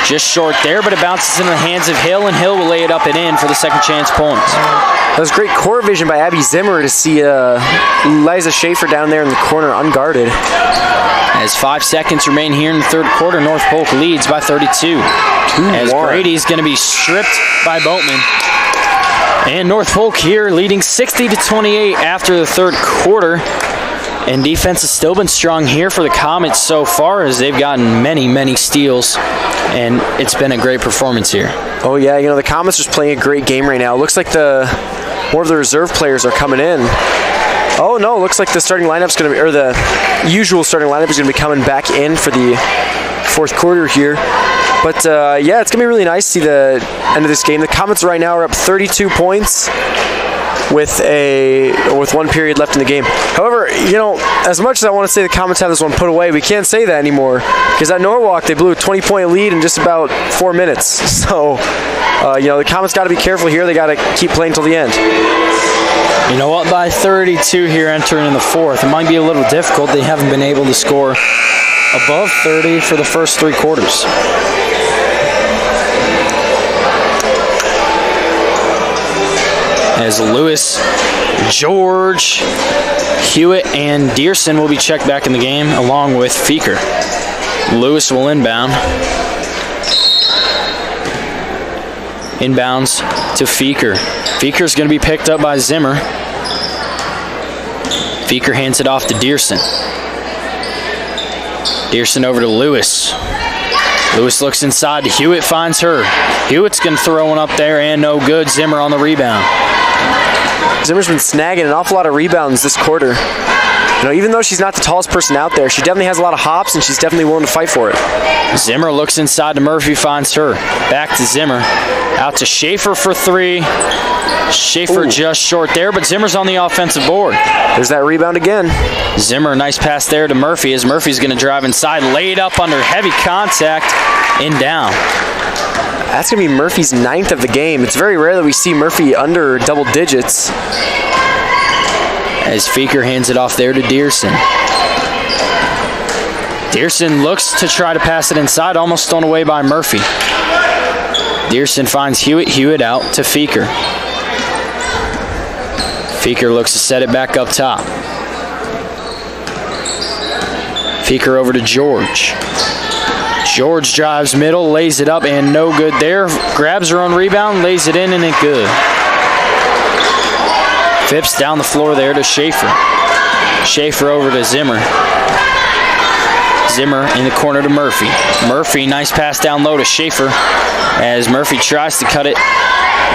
just short there, but it bounces into the hands of Hill, and Hill will lay it up and in for the second chance points. That was great court vision by Abby Zimmer to see Liza Schaefer down there in the corner unguarded. As 5 seconds remain here in the 3rd quarter, North Polk leads by 32. As Grady's going to be stripped by Boatman. And North Polk here leading 60-28 after the 3rd quarter. And defense has still been strong here for the Comets so far, as they've gotten many, many steals. And it's been a great performance here. Oh, yeah, you know, the Comets are just playing a great game right now. It looks like more of the reserve players are coming in. Oh, no, looks like the starting lineup's going to be, or the usual starting lineup is going to be coming back in for the 4th quarter here. But, yeah, it's going to be really nice to see the end of this game. The Comets right now are up 32 points. With 1 period left in the game. However, you know, as much as I want to say the Comets have this one put away, we can't say that anymore, because at Norwalk they blew a 20-point lead in just about 4 minutes. So, you know, the Comets got to be careful here. They got to keep playing till the end. You know what? By 32 here entering in the 4th, it might be a little difficult. They haven't been able to score above 30 for the first 3 quarters. As Lewis, George, Hewitt, and Dearson will be checked back in the game, along with Feeker. Lewis will inbound. Inbounds to Feeker. Feeker's going to be picked up by Zimmer. Feeker hands it off to Dearson. Dearson over to Lewis. Lewis looks inside to Hewitt, finds her. Hewitt's going to throw one up there, and no good. Zimmer on the rebound. Zimmer's been snagging an awful lot of rebounds this quarter. You know, even though she's not the tallest person out there, she definitely has a lot of hops, and she's definitely willing to fight for it. Zimmer looks inside to Murphy, finds her. Back to Zimmer. Out to Schaefer for 3. Schaefer just short there, but Zimmer's on the offensive board. There's that rebound again. Zimmer, nice pass there to Murphy, as Murphy's going to drive inside, laid up under heavy contact, and down. That's going to be Murphy's 9th of the game. It's very rare that we see Murphy under double digits. As Feeker hands it off there to Dearson. Dearson looks to try to pass it inside, almost thrown away by Murphy. Dearson finds Hewitt. Hewitt out to Feeker. Feeker looks to set it back up top. Feeker over to George. George drives middle, lays it up, and no good there. Grabs her own rebound, lays it in, and it good. Phipps down the floor there to Schaefer. Schaefer over to Zimmer. Zimmer in the corner to Murphy. Murphy, nice pass down low to Schaefer as Murphy tries to cut it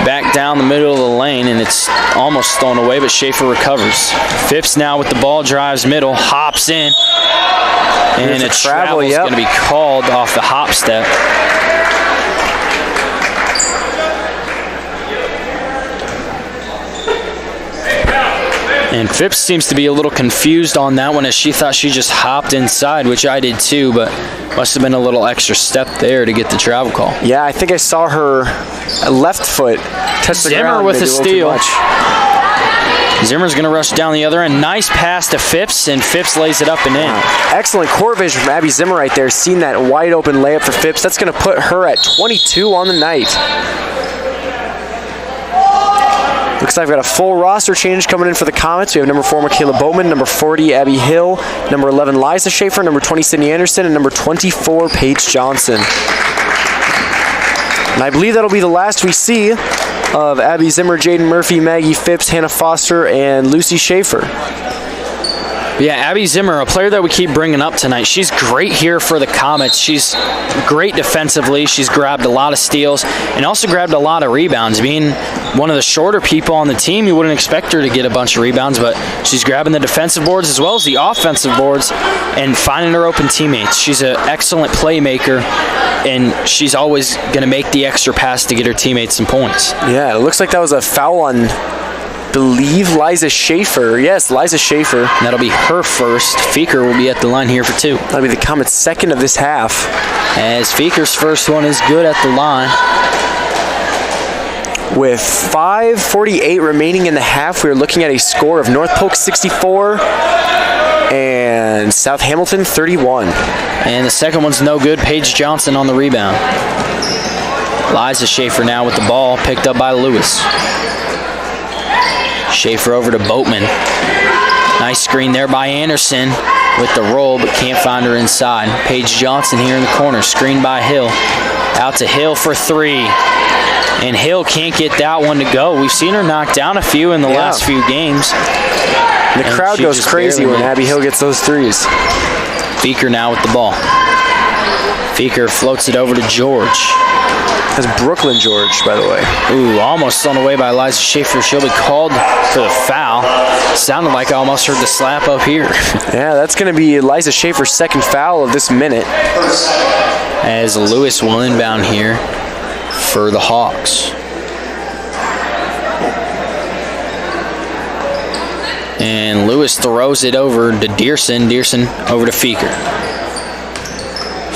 back down the middle of the lane, and it's almost stolen away, but Schaefer recovers. Phipps now with the ball, drives middle, hops in, and a travel is going to be called off the hop step. And Phipps seems to be a little confused on that one, as she thought she just hopped inside, which I did too, but must have been a little extra step there to get the travel call. Yeah, I think I saw her left foot touch the ground. Zimmer with a steal. Zimmer's going to rush down the other end. Nice pass to Phipps, and Phipps lays it up and in. Excellent court vision from Abby Zimmer right there, seeing that wide open layup for Phipps. That's going to put her at 22 on the night. Looks like I've got a full roster change coming in for the Comets. We have number 4, Michaela Bowman, number 40, Abby Hill, number 11, Liza Schaefer, number 20, Sydney Anderson, and number 24, Paige Johnson. And I believe that'll be the last we see of Abby Zimmer, Jaden Murphy, Maggie Phipps, Hannah Foster, and Lucy Schaefer. Yeah, Abby Zimmer, a player that we keep bringing up tonight. She's great here for the Comets. She's great defensively. She's grabbed a lot of steals and also grabbed a lot of rebounds. Being one of the shorter people on the team, you wouldn't expect her to get a bunch of rebounds, but she's grabbing the defensive boards as well as the offensive boards and finding her open teammates. She's an excellent playmaker, and she's always going to make the extra pass to get her teammates some points. Yeah, it looks like that was a foul on, believe, Liza Schaefer. Yes, Liza Schaefer. And that'll be her first. Feker will be at the line here for 2. That'll be the Comets' second of this half. As Feker's first one is good at the line. With 5:48 remaining in the half, we're looking at a score of North Polk 64 and South Hamilton 31. And the second one's no good. Paige Johnson on the rebound. Liza Schaefer now with the ball, picked up by Lewis. Schaefer over to Boatman. Nice screen there by Anderson with the roll, but can't find her inside. Paige Johnson here in the corner, screened by Hill. Out to Hill for 3. And Hill can't get that one to go. We've seen her knock down a few in the last few games. And the crowd goes crazy when Abby Hill gets those threes. Feker now with the ball. Feker floats it over to George. That's Brooklyn George, by the way. Ooh, almost thrown away by Liza Schaefer. She'll be called for the foul. Sounded like I almost heard the slap up here. Yeah, that's going to be Liza Schaefer's second foul of this minute. As Lewis will inbound here for the Hawks. And Lewis throws it over to Dearson. Dearson over to Feker.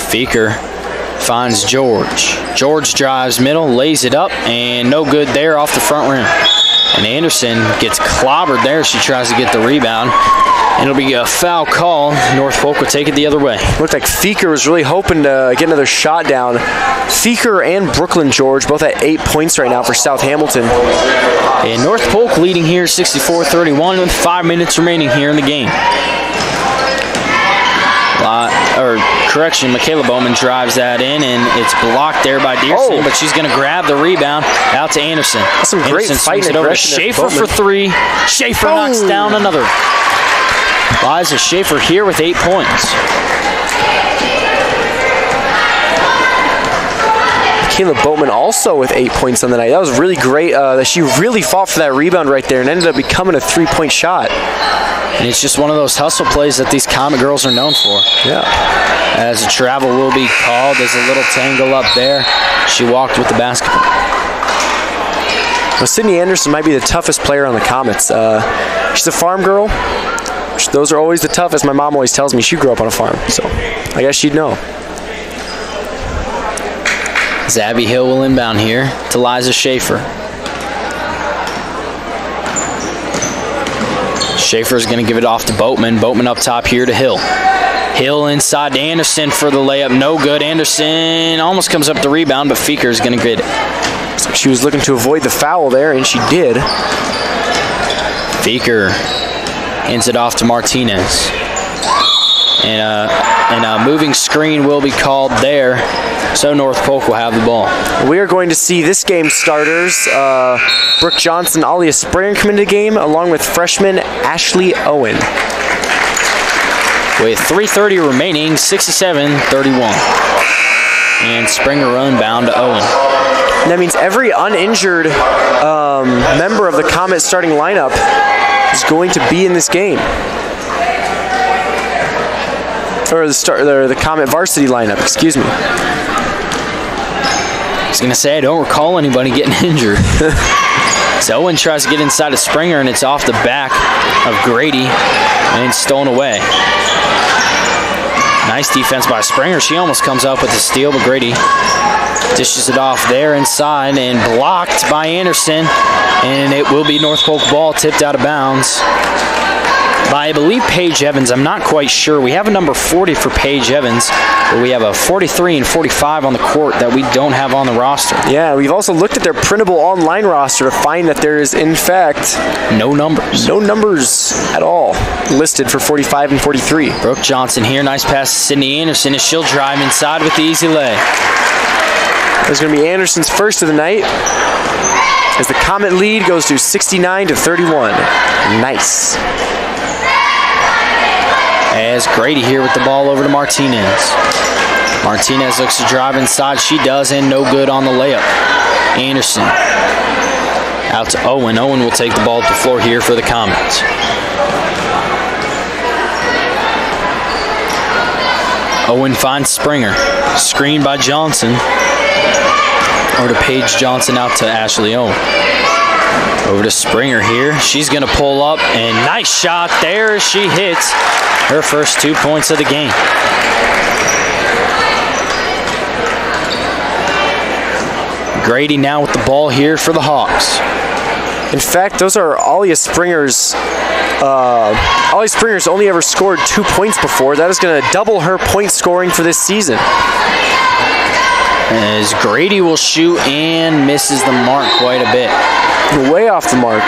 Feker finds George. George drives middle, lays it up, and no good there off the front rim. And Anderson gets clobbered there. She tries to get the rebound. And it'll be a foul call. North Polk will take it the other way. Looked like Feker was really hoping to get another shot down. Feker and Brooklyn George both at 8 points right now for South Hamilton. And North Polk leading here 64-31 with 5 minutes remaining here in the game. Michaela Bowman drives that in, and it's blocked there by Dearson, but she's going to grab the rebound out to Anderson. That's some great fighting it over to Schaefer for 3. Schaefer knocks down another. Liza Schaefer here with 8 points. Michaela Bowman also with 8 points on the night. That was really great. That she really fought for that rebound right there and ended up becoming a 3-point shot. And it's just one of those hustle plays that these Comet girls are known for. Yeah. As a travel will be called, there's a little tangle up there. She walked with the basketball. Well, Sydney Anderson might be the toughest player on the Comets. She's a farm girl. Those are always the toughest. My mom always tells me she grew up on a farm, so I guess she'd know. Abby Hill will inbound here to Liza Schaefer. Schaefer is going to give it off to Boatman. Boatman up top here to Hill. Hill inside to Anderson for the layup. No good. Anderson almost comes up the rebound, but Feker is going to get it. So she was looking to avoid the foul there, and she did. Feker hands it off to Martinez. And a moving screen will be called there, so North Polk will have the ball. We are going to see this game's starters, Brooke Johnson, Alia Springer come into the game, along with freshman Ashley Owen. with 3:30 remaining, 67-31. And Springer unbound to Owen. And that means every uninjured member of the Comet starting lineup is going to be in this game. Or the Comet varsity lineup, excuse me. I was going to say, I don't recall anybody getting injured. So Owen tries to get inside of Springer, and it's off the back of Grady and stolen away. Nice defense by Springer. She almost comes up with a steal, but Grady dishes it off there inside and blocked by Anderson. And it will be North Polk ball, tipped out of bounds by, I believe, Paige Evans. I'm not quite sure. We have a number 40 for Paige Evans, but we have a 43 and 45 on the court that we don't have on the roster. Yeah, we've also looked at their printable online roster to find that there is, in fact, no numbers. No numbers at all listed for 45 and 43. Brooke Johnson here. Nice pass to Sydney Anderson as she'll drive inside with the easy lay. There's going to be Anderson's first of the night as the Comet lead goes to 69-31. Nice. As Grady here with the ball over to Martinez. Martinez looks to drive inside. She does, and no good on the layup. Anderson out to Owen. Owen will take the ball to the floor here for the Comets. Owen finds Springer. Screened by Johnson. Over to Paige Johnson, out to Ashley Owen. Over to Springer here. She's going to pull up, and nice shot there as she hits her first 2 points of the game. Grady now with the ball here for the Hawks. In fact, those are Alia Springer's. Alia Springer's only ever scored 2 points before. That is going to double her point scoring for this season. As Grady will shoot and misses the mark quite a bit. Way off the mark.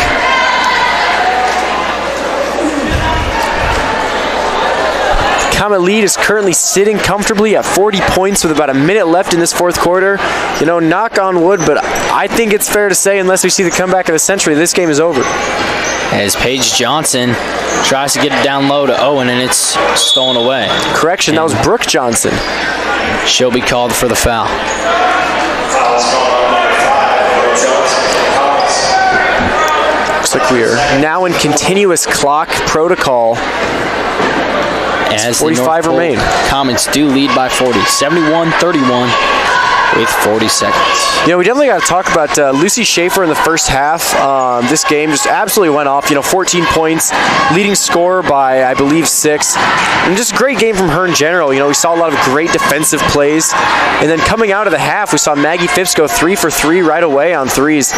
Comet lead is currently sitting comfortably at 40 points with about a minute left in this fourth quarter. You know, knock on wood, but I think it's fair to say, unless we see the comeback of the century, this game is over. As Paige Johnson tries to get it down low to Owen, and it's stolen away. Correction, that was Brooke Johnson. She'll be called for the foul. Looks like we are now in continuous clock protocol. As 45 remain. Comets do lead by 40, 71-31 with 40 seconds. You know, we definitely got to talk about Lucy Schaefer in the first half. This game just absolutely went off. 14 points, leading scorer by, I believe, 6. And just a great game from her in general. We saw a lot of great defensive plays. And then coming out of the half, we saw Maggie Phipps go 3 for 3 right away on threes.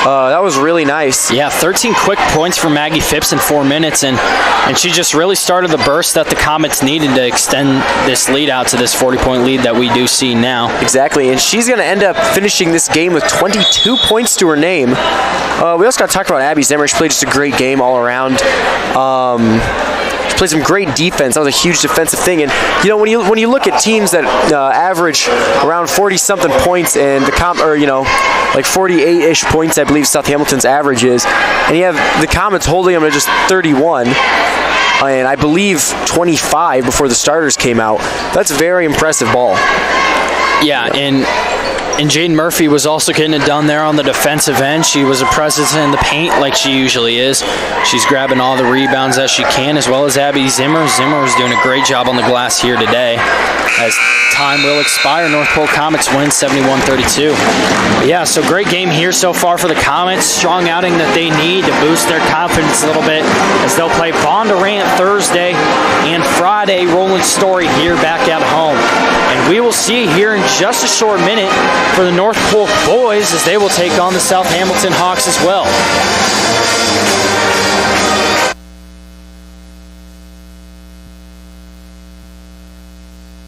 That was really nice. Yeah, 13 quick points for Maggie Phipps in 4 minutes, and she just really started the burst that the Comets needed to extend this lead out to this 40-point lead that we do see now. Exactly, and she's going to end up finishing this game with 22 points to her name. We also got to talk about Abby Zimmer. She played just a great game all around. Played some great defense. That was a huge defensive thing. And when you look at teams that average around 40-something points and like 48-ish points, I believe South Hamilton's average is, and you have the Comets holding them to just 31, and I believe 25 before the starters came out. That's a very impressive ball. Yeah, and Jaden Murphy was also getting it done there on the defensive end. She was a presence in the paint like she usually is. She's grabbing all the rebounds that she can, as well as Abby Zimmer. Zimmer was doing a great job on the glass here today. As time will expire, North Polk Comets win 71-32. Yeah, so great game here so far for the Comets. Strong outing that they need to boost their confidence a little bit as they'll play Bondurant Thursday and Friday, Roland Story here back at home. And we will see here in just a short minute for the North Polk boys as they will take on the South Hamilton Hawks as well.